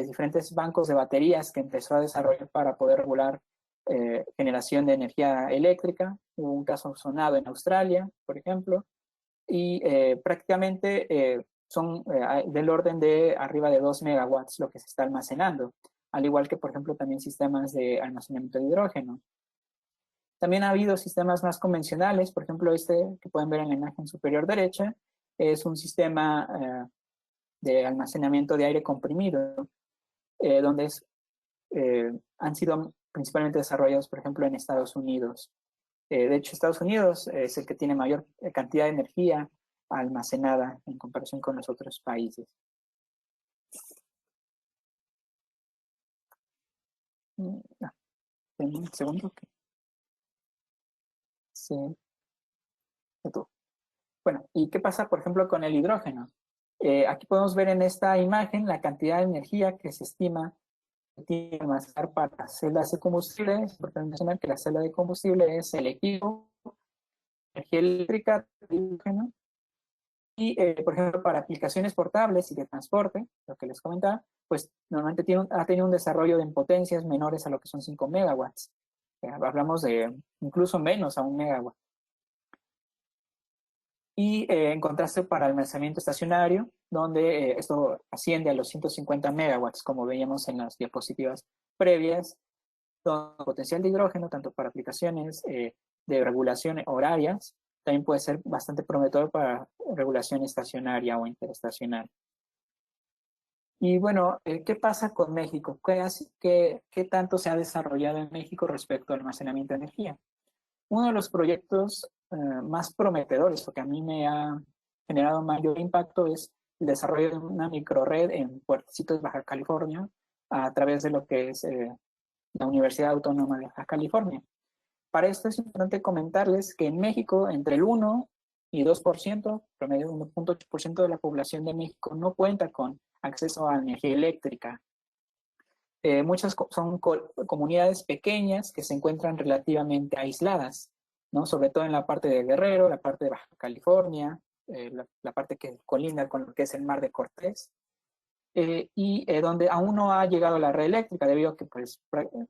diferentes bancos de baterías que empezó a desarrollar para poder regular generación de energía eléctrica. Hubo un caso sonado en Australia, por ejemplo, y prácticamente son del orden de arriba de 2 megawatts lo que se está almacenando, al igual que, por ejemplo, también sistemas de almacenamiento de hidrógeno. También ha habido sistemas más convencionales, por ejemplo, este que pueden ver en la imagen superior derecha, es un sistema de almacenamiento de aire comprimido, donde han sido principalmente desarrollados, por ejemplo, en Estados Unidos. De hecho, Estados Unidos es el que tiene mayor cantidad de energía almacenada en comparación con los otros países. Un segundo. Sí. Bueno, ¿y qué pasa, por ejemplo, con el hidrógeno? Aquí podemos ver en esta imagen la cantidad de energía que se estima que tiene que almacenar para celdas de combustible. Es importante mencionar que la celda de combustible es el equipo, energía eléctrica, hidrógeno. Y, por ejemplo, para aplicaciones portables y de transporte, lo que les comentaba, pues normalmente ha tenido un desarrollo de potencias menores a lo que son 5 megawatts. Hablamos de incluso menos a 1 megawatt. Y en contraste para almacenamiento estacionario, donde esto asciende a los 150 megawatts, como veíamos en las diapositivas previas, donde potencial de hidrógeno, tanto para aplicaciones de regulación horarias, también puede ser bastante prometedor para regulación estacionaria o interestacional. Y bueno, ¿qué pasa con México? ¿Qué tanto se ha desarrollado en México respecto al almacenamiento de energía? Uno de los proyectos más prometedores, o que a mí me ha generado mayor impacto, es el desarrollo de una microred en Puertecitos, Baja California, a través de lo que es la Universidad Autónoma de Baja California. Para esto es importante comentarles que en México, entre el 1 y 2%, promedio 1.8% de la población de México no cuenta con acceso a energía eléctrica. Muchas son comunidades pequeñas que se encuentran relativamente aisladas, ¿no? Sobre todo en la parte de Guerrero, la parte de Baja California, la parte que colinda con lo que es el Mar de Cortés, y donde aún no ha llegado la red eléctrica debido a que pues,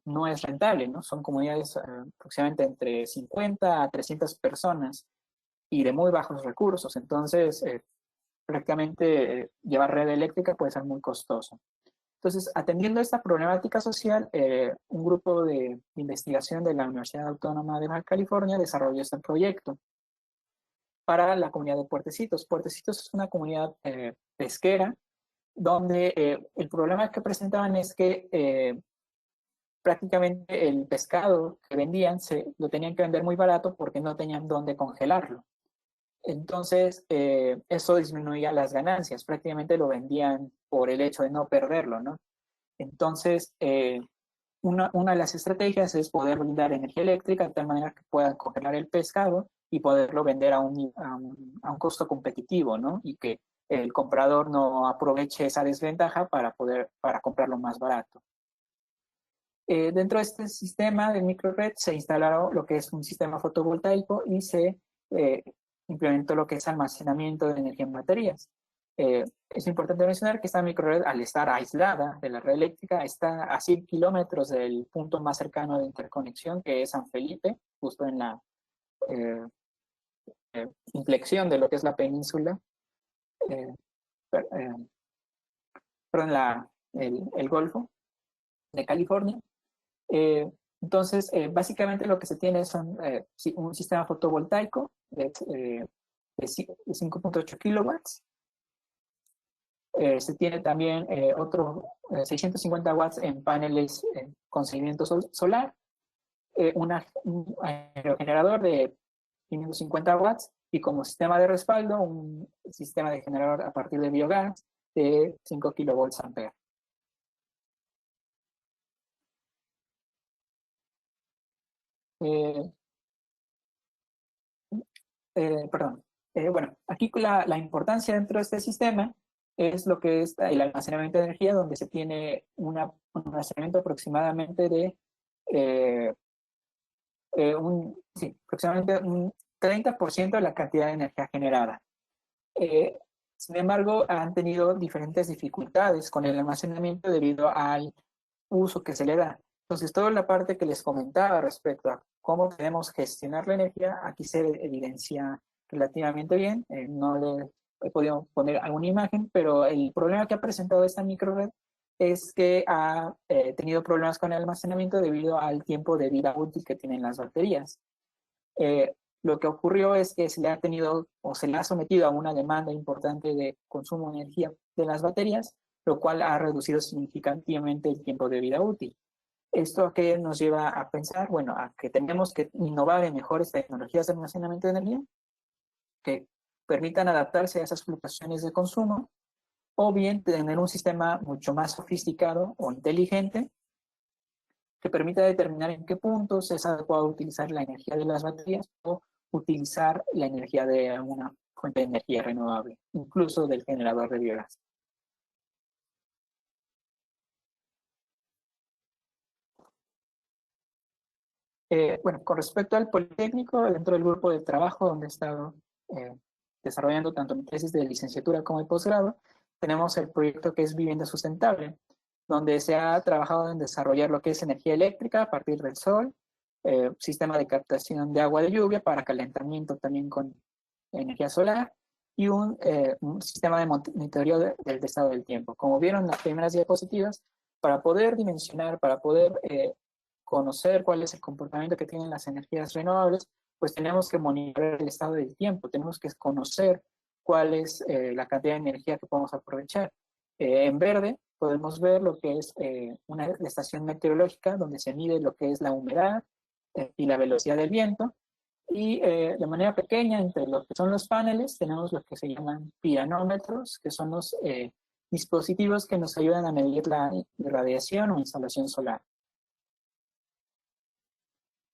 no es rentable, ¿no? Son comunidades aproximadamente entre 50 a 300 personas y de muy bajos recursos, entonces prácticamente llevar red eléctrica puede ser muy costoso. Entonces, atendiendo esta problemática social, un grupo de investigación de la Universidad Autónoma de Baja California desarrolló este proyecto para la comunidad de Puertecitos. Puertecitos es una comunidad pesquera donde el problema que presentaban es que prácticamente el pescado que vendían lo tenían que vender muy barato porque no tenían dónde congelarlo. Entonces, eso disminuía las ganancias, prácticamente lo vendían por el hecho de no perderlo, ¿no? Entonces, una de las estrategias es poder brindar energía eléctrica de tal manera que puedan congelar el pescado y poderlo vender a un costo competitivo, ¿no? Y que el comprador no aproveche esa desventaja para comprarlo más barato. Dentro de este sistema de microred se instalaron lo que es un sistema fotovoltaico y se implementó lo que es almacenamiento de energía en baterías. Es importante mencionar que esta microred, al estar aislada de la red eléctrica, está a 100 kilómetros del punto más cercano de interconexión, que es San Felipe, justo en la inflexión de lo que es la península, perdón, el Golfo de California. Entonces, básicamente lo que se tiene son un sistema fotovoltaico de 5.8 kilowatts. Se tiene también otros 650 watts en paneles con seguimiento solar, un aerogenerador de 550 watts y como sistema de respaldo un sistema de generador a partir de biogás de 5 kilovolts ampere. Bueno, aquí la importancia dentro de este sistema es lo que es el almacenamiento de energía, donde se tiene un almacenamiento aproximadamente de aproximadamente un 30% de la cantidad de energía generada. Sin embargo, han tenido diferentes dificultades con el almacenamiento debido al uso que se le da. Entonces, toda la parte que les comentaba respecto a cómo podemos gestionar la energía, aquí se evidencia relativamente bien. No le he podido poner alguna imagen, pero el problema que ha presentado esta microred es que ha tenido problemas con el almacenamiento debido al tiempo de vida útil que tienen las baterías. Lo que ocurrió es que se le ha tenido o se le ha sometido a una demanda importante de consumo de energía de las baterías, lo cual ha reducido significativamente el tiempo de vida útil. ¿Esto a qué nos lleva a pensar? Bueno, a que tenemos que innovar en mejores tecnologías de almacenamiento de energía que permitan adaptarse a esas fluctuaciones de consumo, o bien tener un sistema mucho más sofisticado o inteligente que permita determinar en qué puntos es adecuado utilizar la energía de las baterías o utilizar la energía de una fuente de energía renovable, incluso del generador de biogás. Bueno, con respecto al Politécnico, dentro del grupo de trabajo donde he estado desarrollando tanto mi tesis de licenciatura como de posgrado, tenemos el proyecto que es Vivienda Sustentable, donde se ha trabajado en desarrollar lo que es energía eléctrica a partir del sol, sistema de captación de agua de lluvia para calentamiento también con energía solar, y un sistema de monitoreo del estado del tiempo. Como vieron en las primeras diapositivas, para poder dimensionar, para poder conocer cuál es el comportamiento que tienen las energías renovables, pues tenemos que monitorear el estado del tiempo, tenemos que conocer cuál es la cantidad de energía que podemos aprovechar. En verde podemos ver lo que es una estación meteorológica donde se mide lo que es la humedad y la velocidad del viento, y de manera pequeña entre lo que son los paneles tenemos lo que se llaman pianómetros, que son los dispositivos que nos ayudan a medir la irradiación o insolación solar.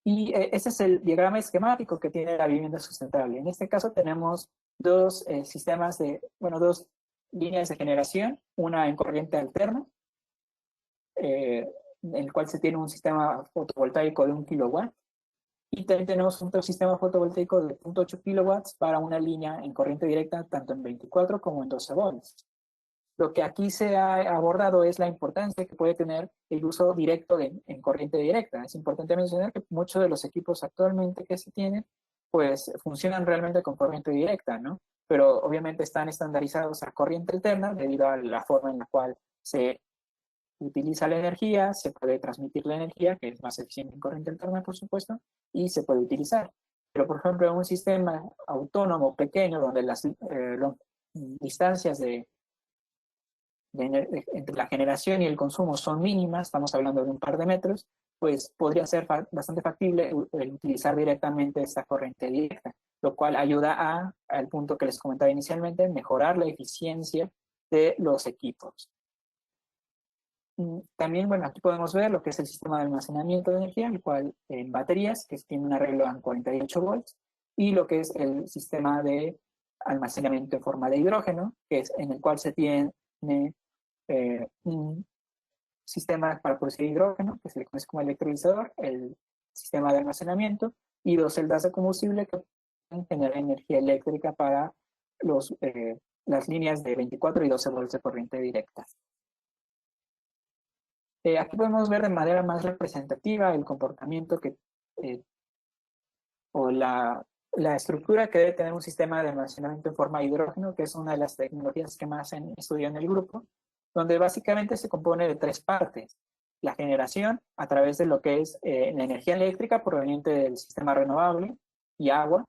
Y ese es el diagrama esquemático que tiene la vivienda sustentable. En este caso tenemos dos sistemas dos líneas de generación, una en corriente alterna, en el cual se tiene un sistema fotovoltaico de 1 kilowatt, y también tenemos otro sistema fotovoltaico de 0.8 kilowatts para una línea en corriente directa tanto en 24 como en 12 volts. Lo que aquí se ha abordado es la importancia que puede tener el uso directo en corriente directa. Es importante mencionar que muchos de los equipos actualmente que se tienen, pues funcionan realmente con corriente directa, ¿no? Pero obviamente están estandarizados a corriente alterna debido a la forma en la cual se utiliza la energía, se puede transmitir la energía, que es más eficiente en corriente alterna, por supuesto, y se puede utilizar. Pero, por ejemplo, en un sistema autónomo pequeño, donde las distancias entre la generación y el consumo son mínimas, estamos hablando de un par de metros, pues podría ser bastante factible el utilizar directamente esta corriente directa, lo cual ayuda al punto que les comentaba inicialmente, mejorar la eficiencia de los equipos. También, bueno, aquí podemos ver lo que es el sistema de almacenamiento de energía, el cual en baterías, que tiene un arreglo en 48 volts, y lo que es el sistema de almacenamiento en forma de hidrógeno, que es en el cual se tiene un sistema para producir hidrógeno, que se le conoce como electrolizador, el sistema de almacenamiento, y dos celdas de combustible que pueden generar energía eléctrica para las líneas de 24 y 12 volts de corriente directa. Aquí podemos ver de manera más representativa el comportamiento o la estructura que debe tener un sistema de almacenamiento en forma de hidrógeno, que es una de las tecnologías que más se estudia en el grupo, donde básicamente se compone de tres partes. La generación a través de lo que es la energía eléctrica proveniente del sistema renovable y agua.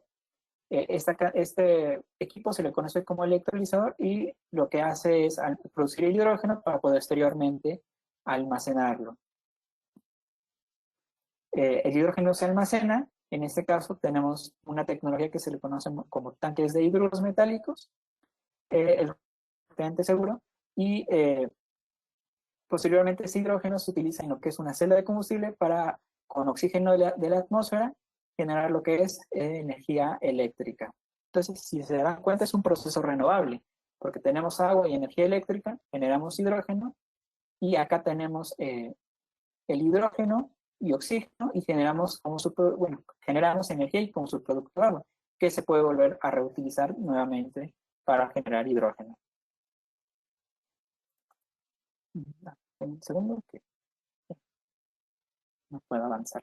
Este equipo se le conoce como electrolizador y lo que hace es producir el hidrógeno para posteriormente almacenarlo. El hidrógeno se almacena, en este caso tenemos una tecnología que se le conoce como tanques de hidruros metálicos, el componente seguro, y posteriormente ese hidrógeno se utiliza en lo que es una celda de combustible para, con oxígeno de la atmósfera, generar lo que es energía eléctrica. Entonces, si se dan cuenta, es un proceso renovable, porque tenemos agua y energía eléctrica, generamos hidrógeno, y acá tenemos el hidrógeno y oxígeno y generamos energía y como subproducto agua, que se puede volver a reutilizar nuevamente para generar hidrógeno. Un segundo que no puedo avanzar.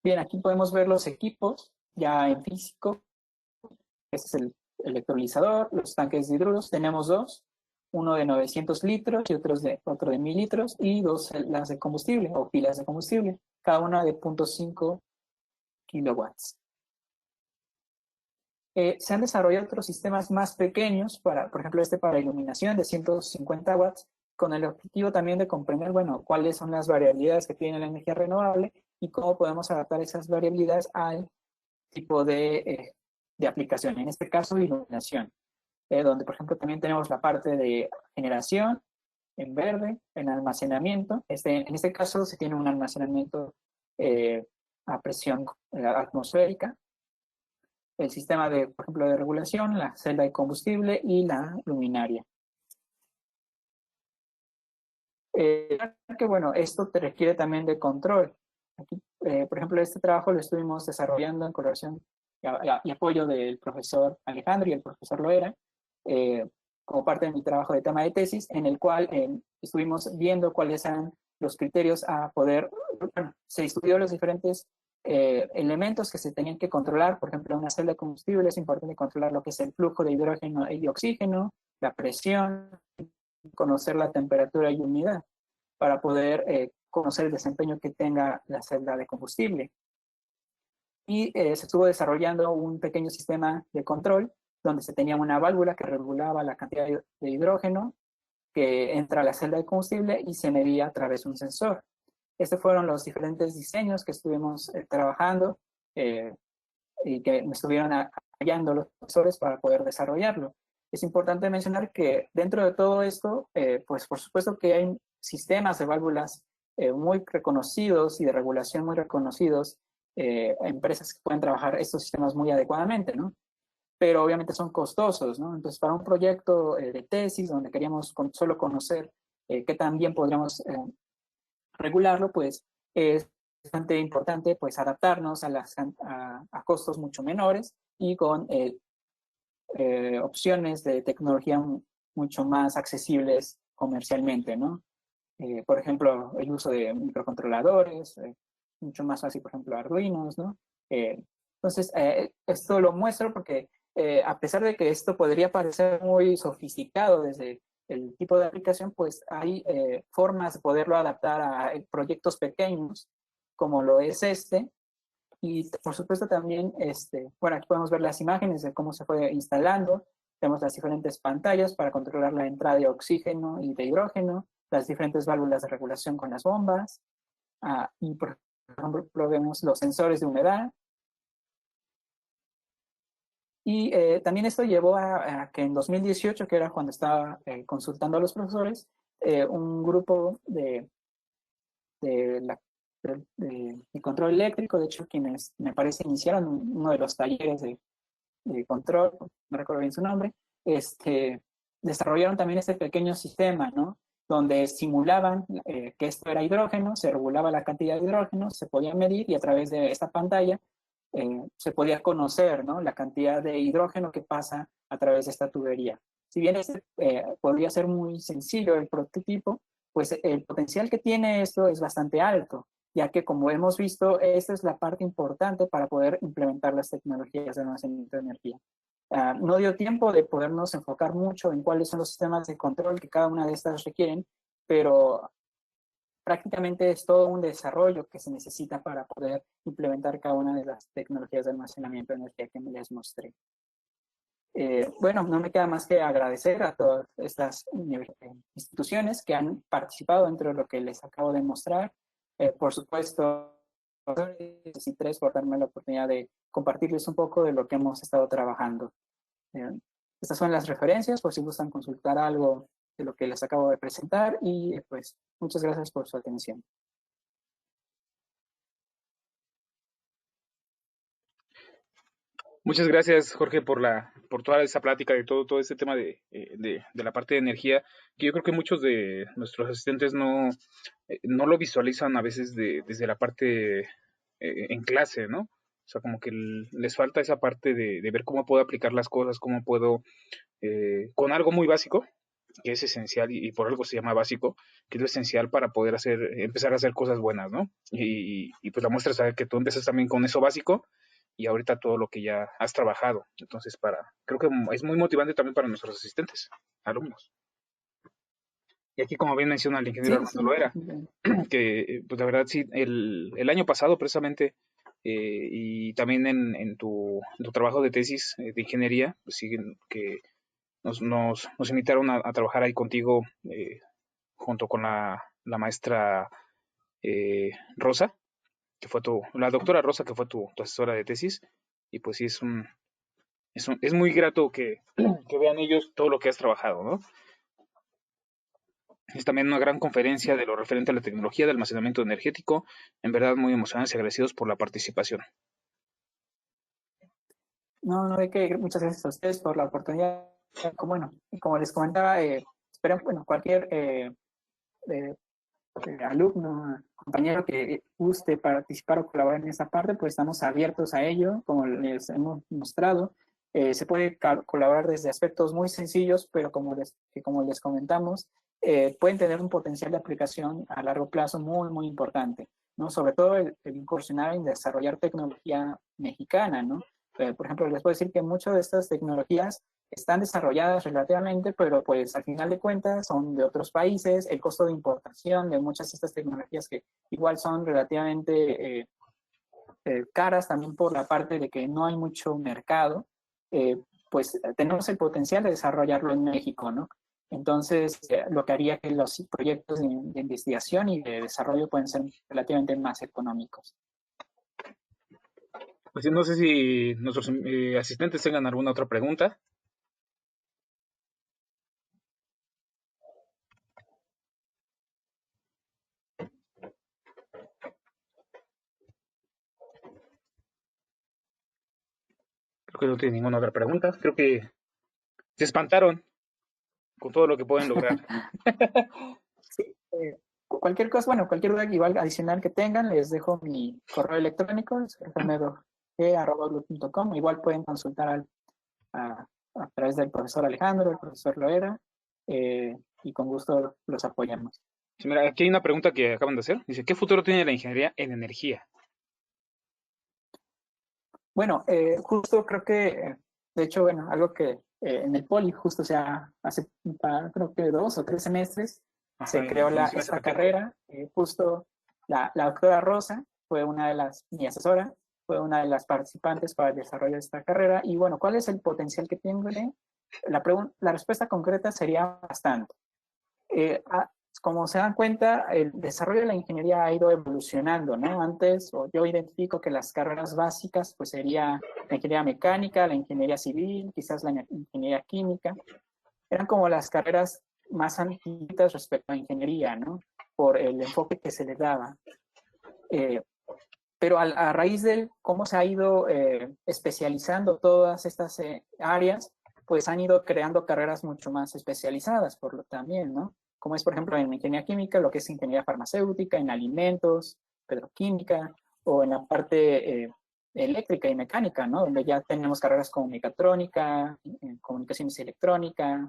Bien, aquí podemos ver los equipos ya en físico. Este es el electrolizador, los tanques de hidruros. Tenemos dos, uno de 900 litros y otro de 1000 litros, y dos celdas de combustible o pilas de combustible, cada una de 0.5 kilowatts. Se han desarrollado otros sistemas más pequeños, por ejemplo, para iluminación de 150 watts, con el objetivo también de comprender, bueno, cuáles son las variabilidades que tiene la energía renovable y cómo podemos adaptar esas variabilidades al tipo de aplicación, en este caso iluminación, donde por ejemplo también tenemos la parte de generación en verde, en almacenamiento. En este caso se tiene un almacenamiento a presión atmosférica, el sistema por ejemplo, de regulación, la celda de combustible y la luminaria. Que bueno, esto te requiere también de control. Aquí, por ejemplo, este trabajo lo estuvimos desarrollando en colaboración y apoyo del profesor Alejandro y el profesor Loera, como parte de mi trabajo de tema de tesis, en el cual estuvimos viendo cuáles eran los criterios a poder, bueno, se estudió los diferentes elementos que se tenían que controlar. Por ejemplo, en una celda de combustible es importante controlar lo que es el flujo de hidrógeno y de oxígeno, la presión, conocer la temperatura y humedad, para poder conocer el desempeño que tenga la celda de combustible. Y se estuvo desarrollando un pequeño sistema de control donde se tenía una válvula que regulaba la cantidad de hidrógeno que entra a la celda de combustible y se medía a través de un sensor. Estos fueron los diferentes diseños que estuvimos trabajando y que me estuvieron apoyando los profesores para poder desarrollarlo. Es importante mencionar que dentro de todo esto, pues por supuesto que hay sistemas de válvulas muy reconocidos y de regulación muy reconocidos, empresas que pueden trabajar estos sistemas muy adecuadamente, ¿no? Pero obviamente son costosos, ¿no? Entonces, para un proyecto de tesis donde queríamos solo conocer qué tan bien podríamos regularlo, pues es bastante importante pues adaptarnos a costos mucho menores y con opciones de tecnología mucho más accesibles comercialmente, ¿no? Por ejemplo, el uso de microcontroladores, mucho más fácil, por ejemplo, Arduinos, ¿no? Entonces, esto lo muestro porque a pesar de que esto podría parecer muy sofisticado desde el tipo de aplicación, pues hay formas de poderlo adaptar a proyectos pequeños, como lo es este. Y por supuesto también, bueno, aquí podemos ver las imágenes de cómo se fue instalando. Tenemos las diferentes pantallas para controlar la entrada de oxígeno y de hidrógeno, las diferentes válvulas de regulación con las bombas, y por ejemplo vemos los sensores de humedad. Y también esto llevó a que en 2018, que era cuando estaba consultando a los profesores, un grupo de, de control eléctrico, de hecho quienes me parece iniciaron uno de los talleres de control, no recuerdo bien su nombre, desarrollaron también este pequeño sistema, ¿no? Donde simulaban que esto era hidrógeno, se regulaba la cantidad de hidrógeno, se podía medir y a través de esta pantalla se podía conocer, ¿no? La cantidad de hidrógeno que pasa a través de esta tubería. Si bien podría ser muy sencillo el prototipo, pues el potencial que tiene esto es bastante alto, ya que como hemos visto, esta es la parte importante para poder implementar las tecnologías de almacenamiento de energía. No dio tiempo de podernos enfocar mucho en cuáles son los sistemas de control que cada una de estas requieren, pero prácticamente es todo un desarrollo que se necesita para poder implementar cada una de las tecnologías de almacenamiento de energía que les mostré. Bueno, no me queda más que agradecer a todas estas instituciones que han participado dentro de lo que les acabo de mostrar. Por supuesto, y tres por darme la oportunidad de compartirles un poco de lo que hemos estado trabajando. Estas son las referencias por si gustan consultar algo de lo que les acabo de presentar y pues muchas gracias por su atención. Muchas gracias, Jorge, por toda esa plática de todo este tema de la parte de energía, que yo creo que muchos de nuestros asistentes no lo visualizan a veces desde la parte en clase, ¿no? O sea, como que les falta esa parte de ver cómo puedo aplicar las cosas, cómo puedo, con algo muy básico, que es esencial y por algo se llama básico, que es lo esencial para poder empezar a hacer cosas buenas, ¿no? Y pues la muestra es saber que tú empiezas también con eso básico y ahorita todo lo que ya has trabajado. Entonces, creo que es muy motivante también para nuestros asistentes, alumnos. Y aquí, como bien menciona el ingeniero Sí, Armando sí. Loera, que pues la verdad sí, el año pasado precisamente, y también en tu trabajo de tesis de ingeniería, pues sí, que nos invitaron a trabajar ahí contigo junto con la maestra Rosa, que fue la doctora Rosa, que fue tu asesora de tesis, y pues sí es muy grato que vean ellos todo lo que has trabajado, ¿no? Es también una gran conferencia de lo referente a la tecnología de almacenamiento energético. En verdad, muy emocionados y agradecidos por la participación. No, de que muchas gracias a ustedes por la oportunidad. Bueno, como les comentaba, espero, bueno, cualquier alumno, compañero que guste participar o colaborar en esta parte, pues estamos abiertos a ello, como les hemos mostrado. Se puede colaborar desde aspectos muy sencillos, pero como les comentamos, pueden tener un potencial de aplicación a largo plazo muy importante, ¿no? Sobre todo el incursionar en desarrollar tecnología mexicana, ¿no? Por ejemplo, les puedo decir que muchas de estas tecnologías están desarrolladas relativamente, pero pues al final de cuentas son de otros países. El costo de importación de muchas de estas tecnologías que igual son relativamente caras también por la parte de que no hay mucho mercado, pues tenemos el potencial de desarrollarlo en México, ¿no? Entonces, lo que haría que los proyectos de investigación y de desarrollo pueden ser relativamente más económicos. Pues no sé si nuestros asistentes tengan alguna otra pregunta. Creo que no tiene ninguna otra pregunta. Creo que se espantaron con todo lo que pueden lograr. Sí, cualquier cosa, bueno, cualquier duda igual adicional que tengan, les dejo mi correo electrónico, fmg@outlook.com. Igual pueden consultar a través del profesor Alejandro, el profesor Loera, y con gusto los apoyamos. Sí, mira, aquí hay una pregunta que acaban de hacer. Dice, ¿qué futuro tiene la ingeniería en energía? Bueno, justo creo que, de hecho, bueno, algo que en el Poli justo hace creo que 2 o 3 semestres Ajá, se creó en esta Zacatecas. carrera. Justo la doctora Rosa fue mi asesora, fue una de las participantes para el desarrollo de esta carrera. Y bueno, ¿cuál es el potencial que tiene? La respuesta concreta sería bastante. Como se dan cuenta, el desarrollo de la ingeniería ha ido evolucionando, ¿no? Antes, yo identifico que las carreras básicas, pues sería la ingeniería mecánica, la ingeniería civil, quizás la ingeniería química. Eran como las carreras más antiguas respecto a ingeniería, ¿no? Por el enfoque que se le daba. Pero a raíz de cómo se ha ido especializando todas estas áreas, pues han ido creando carreras mucho más especializadas por lo también, ¿no? Como es, por ejemplo, en ingeniería química, lo que es ingeniería farmacéutica, en alimentos, petroquímica, o en la parte eléctrica y mecánica, ¿no? Donde ya tenemos carreras como mecatrónica, comunicaciones electrónica.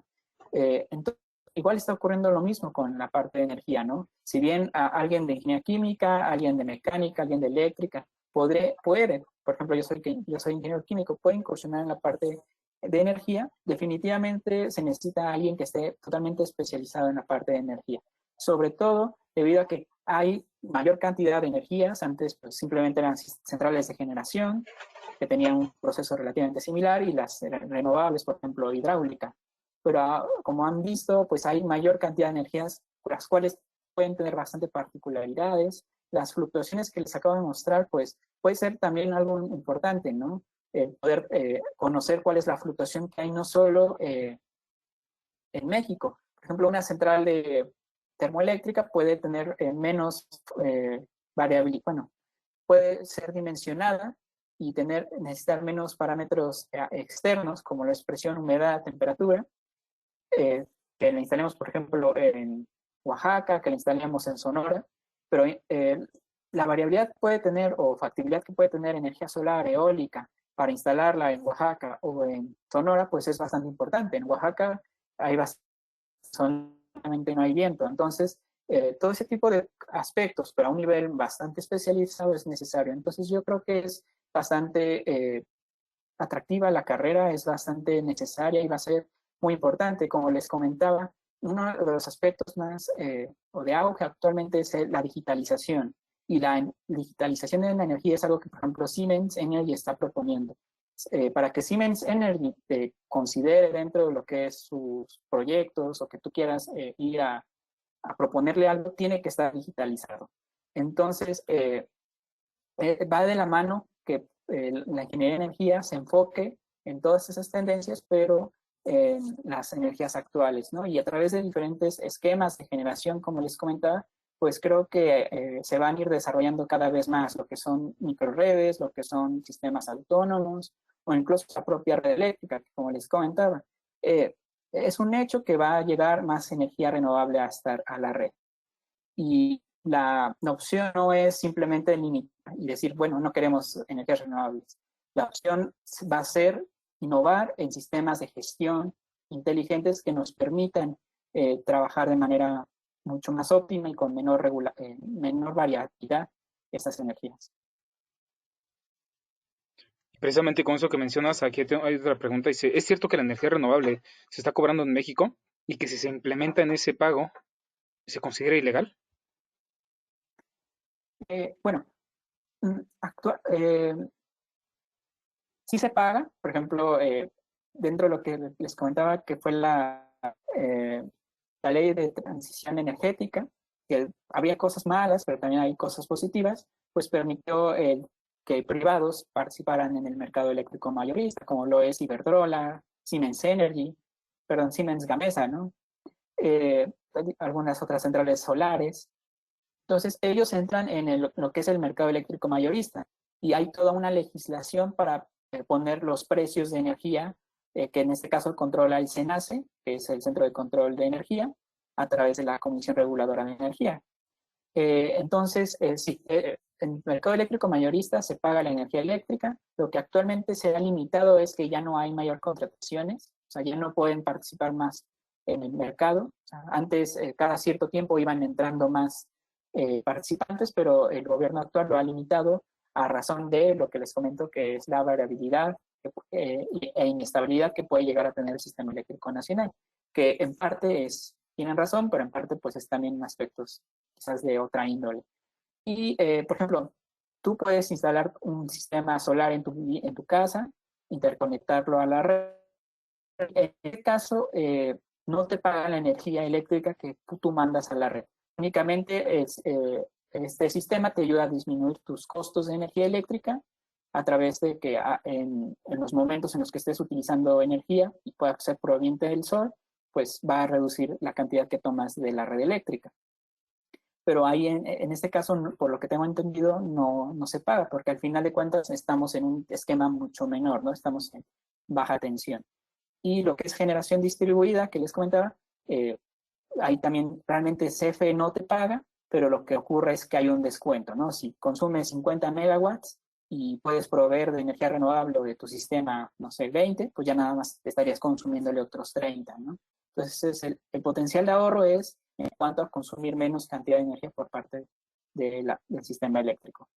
Entonces, igual está ocurriendo lo mismo con la parte de energía, ¿no? Si bien alguien de ingeniería química, alguien de mecánica, alguien de eléctrica, puede, por ejemplo, yo soy ingeniero químico, puede incursionar en la parte de energía, definitivamente se necesita alguien que esté totalmente especializado en la parte de energía. Sobre todo debido a que hay mayor cantidad de energías, antes pues, simplemente eran centrales de generación, que tenían un proceso relativamente similar, y las renovables, por ejemplo, hidráulica. Pero como han visto, pues hay mayor cantidad de energías, las cuales pueden tener bastante particularidades. Las fluctuaciones que les acabo de mostrar, pues puede ser también algo importante, ¿no? Poder conocer cuál es la fluctuación que hay no solo en México. Por ejemplo, una central de termoeléctrica puede tener menos variabilidad, bueno, puede ser dimensionada y necesitar menos parámetros externos como la expresión, humedad, temperatura, que la instalemos, por ejemplo, en Oaxaca, que la instalemos en Sonora, pero la variabilidad puede tener, o factibilidad que puede tener energía solar, eólica, para instalarla en Oaxaca o en Sonora, pues es bastante importante. En Oaxaca hay solamente no hay viento, entonces todo ese tipo de aspectos, pero a un nivel bastante especializado es necesario. Entonces yo creo que es bastante atractiva la carrera, es bastante necesaria y va a ser muy importante. Como les comentaba, uno de los aspectos más o de auge actualmente es la digitalización. Y la digitalización de la energía es algo que, por ejemplo, Siemens Energy está proponiendo. Para que Siemens Energy te considere dentro de lo que es sus proyectos o que tú quieras ir a proponerle algo, tiene que estar digitalizado. Entonces, va de la mano que la ingeniería de energía se enfoque en todas esas tendencias, pero en las energías actuales, ¿no? Y a través de diferentes esquemas de generación, como les comentaba, pues creo que se van a ir desarrollando cada vez más lo que son microredes, lo que son sistemas autónomos, o incluso la propia red eléctrica, que como les comentaba. Es un hecho que va a llegar más energía renovable a la red. Y la opción no es simplemente limitar y decir, bueno, no queremos energías renovables. La opción va a ser innovar en sistemas de gestión inteligentes que nos permitan trabajar de manera mucho más óptima y con menor variabilidad estas energías. Precisamente con eso que mencionas, aquí hay otra pregunta. Dice, ¿es cierto que la energía renovable se está cobrando en México y que si se implementa en ese pago, se considera ilegal? Bueno, sí se paga, por ejemplo, dentro de lo que les comentaba, que fue eh, la ley de transición energética, que había cosas malas, pero también hay cosas positivas, pues permitió que privados participaran en el mercado eléctrico mayorista, como lo es Iberdrola, Siemens Energy, perdón, Siemens Gamesa, ¿no? Eh, Algunas otras centrales solares. Entonces, ellos entran en lo que es el mercado eléctrico mayorista y hay toda una legislación para poner los precios de energía, que en este caso controla el CENACE, que es el Centro de Control de Energía, a través de la Comisión Reguladora de Energía. Entonces, sí, en el mercado eléctrico mayorista se paga la energía eléctrica. Lo que actualmente se ha limitado es que ya no hay mayor contrataciones, o sea, ya no pueden participar más en el mercado. O sea, antes, cada cierto tiempo iban entrando más participantes, pero el gobierno actual lo ha limitado a razón de lo que les comento, que es la variabilidad e inestabilidad que puede llegar a tener el sistema eléctrico nacional, que en parte tienen razón, pero en parte pues es también aspectos quizás de otra índole. Y, por ejemplo, tú puedes instalar un sistema solar en tu casa, interconectarlo a la red. En este caso, no te pagan la energía eléctrica que tú mandas a la red. Únicamente este sistema te ayuda a disminuir tus costos de energía eléctrica a través de que en los momentos en los que estés utilizando energía y pueda ser proveniente del sol, pues va a reducir la cantidad que tomas de la red eléctrica. Pero ahí en este caso, por lo que tengo entendido, no se paga, porque al final de cuentas estamos en un esquema mucho menor, ¿no? Estamos en baja tensión. Y lo que es generación distribuida, que les comentaba, ahí también realmente CFE no te paga, pero lo que ocurre es que hay un descuento, ¿no? Si consumes 50 megawatts y puedes proveer de energía renovable de tu sistema, no sé, 20, pues ya nada más estarías consumiéndole otros 30, ¿no? Entonces, el potencial de ahorro es en cuanto a consumir menos cantidad de energía por parte del sistema eléctrico.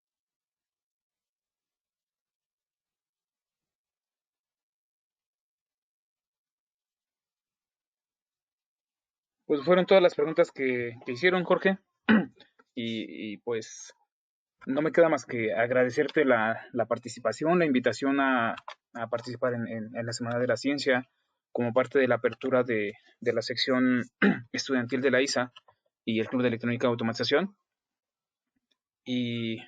Pues fueron todas las preguntas que hicieron, Jorge. Y pues no me queda más que agradecerte la participación, la invitación a participar en la Semana de la Ciencia como parte de la apertura de la sección estudiantil de la ISA y el Club de Electrónica y Automatización. Y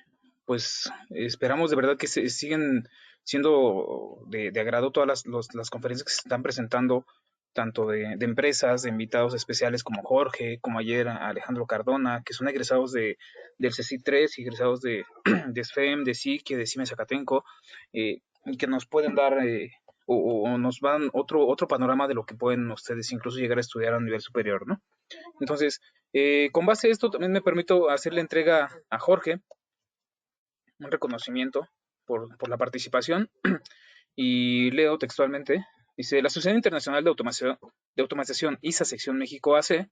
pues esperamos de verdad que siguen siendo de agrado todas las conferencias que se están presentando, tanto de empresas, de invitados especiales como Jorge, como ayer Alejandro Cardona, que son egresados del CECI 3, egresados de SFEM, de SIC, de Siemens Zacatenco, y que nos pueden dar o nos dan otro panorama de lo que pueden ustedes incluso llegar a estudiar a nivel superior, ¿no? Entonces, con base a esto, también me permito hacerle entrega a Jorge un reconocimiento por la participación y leo textualmente. Dice, la Sociedad Internacional de Automatización ISA Sección México AC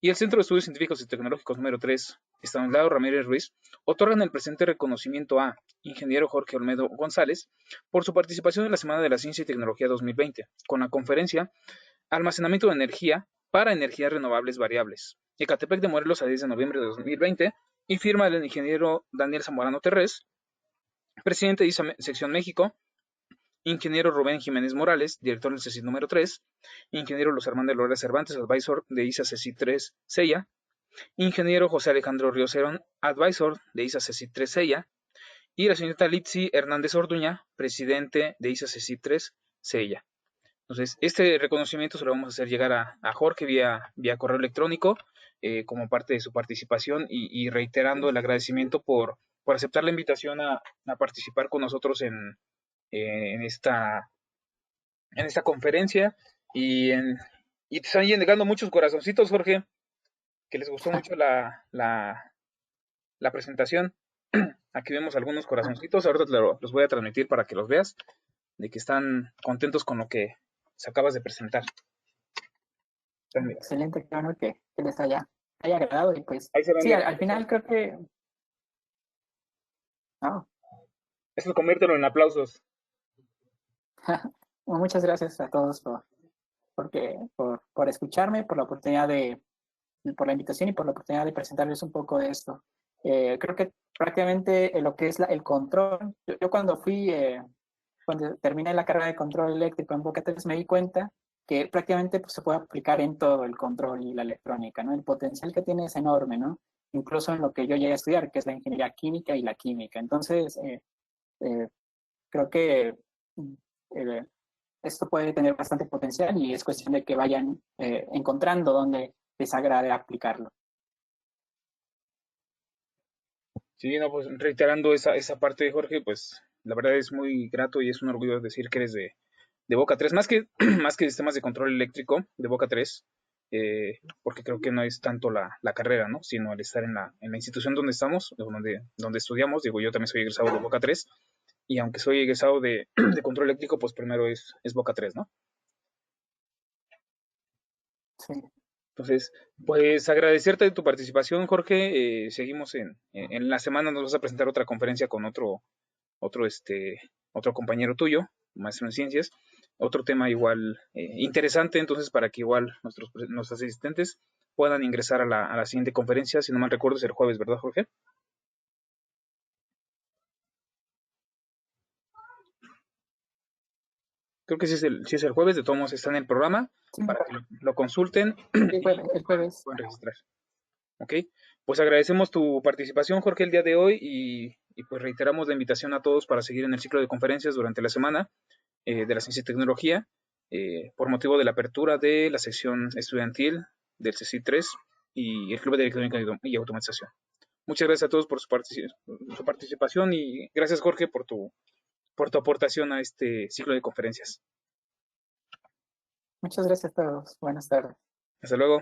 y el Centro de Estudios Científicos y Tecnológicos número 3, Estanislao Ramírez Ruiz, otorgan el presente reconocimiento a Ingeniero Jorge Olmedo González por su participación en la Semana de la Ciencia y Tecnología 2020, con la conferencia Almacenamiento de Energía para Energías Renovables Variables, Ecatepec de Morelos a 10 de noviembre de 2020, y firma el ingeniero Daniel Zamorano Terrés, presidente de ISA Sección México, ingeniero Rubén Jiménez Morales, director del CECI número 3, ingeniero Luz Armando Lora Cervantes, advisor de ISA CECI 3 CEIA, ingeniero José Alejandro Ríos Herón, advisor de ISA CECI 3 CEIA, y la señorita Litsi Hernández Orduña, presidente de ISA CECI 3 CEIA. Entonces, este reconocimiento se lo vamos a hacer llegar a Jorge vía correo electrónico como parte de su participación y reiterando el agradecimiento por aceptar la invitación a participar con nosotros en esta conferencia y te están llegando muchos corazoncitos, Jorge, que les gustó mucho la presentación. Aquí vemos algunos corazoncitos, ahorita los voy a transmitir para que los veas, de que están contentos con lo que se acabas de presentar. Excelente, claro que les haya agradado y pues sí, al final creo que eso conviértelo en aplausos. Bueno, muchas gracias a todos por escucharme, por la oportunidad por la invitación y por la oportunidad de presentarles un poco de esto. Creo que prácticamente lo que es el control, yo cuando cuando terminé la carrera de control eléctrico en Boca 3 me di cuenta que prácticamente pues, se puede aplicar en todo el control y la electrónica, ¿no? El potencial que tiene es enorme, ¿no? Incluso en lo que yo llegué a estudiar, que es la ingeniería química y la química. Entonces, creo que esto puede tener bastante potencial y es cuestión de que vayan encontrando dónde les agrade aplicarlo. Sí, no, pues reiterando esa parte de Jorge, pues la verdad es muy grato y es un orgullo decir que eres de Boca 3, más que sistemas de control eléctrico de Boca 3, porque creo que no es tanto la carrera, ¿no? Sino el estar en la institución donde estamos, donde estudiamos. Digo, yo también soy egresado de Boca 3, y aunque soy egresado de control eléctrico, pues primero es Boca 3, ¿no? Sí. Entonces, pues agradecerte tu participación, Jorge. Seguimos en la semana, nos vas a presentar otra conferencia con otro compañero tuyo, maestro en ciencias, otro tema igual interesante, entonces para que igual nuestros asistentes puedan ingresar a la siguiente conferencia, si no mal recuerdo es el jueves, ¿verdad, Jorge? Creo que sí es el jueves, de todos modos está en el programa, Sí, para que lo consulten. el jueves. Pueden registrar. Ok, pues agradecemos tu participación, Jorge, el día de hoy y pues reiteramos la invitación a todos para seguir en el ciclo de conferencias durante la semana de la ciencia y tecnología por motivo de la apertura de la sección estudiantil del CSI 3 y el Club de Electrónica y Automatización. Muchas gracias a todos por su participación y gracias, Jorge, por tu aportación a este ciclo de conferencias. Muchas gracias a todos. Buenas tardes. Hasta luego.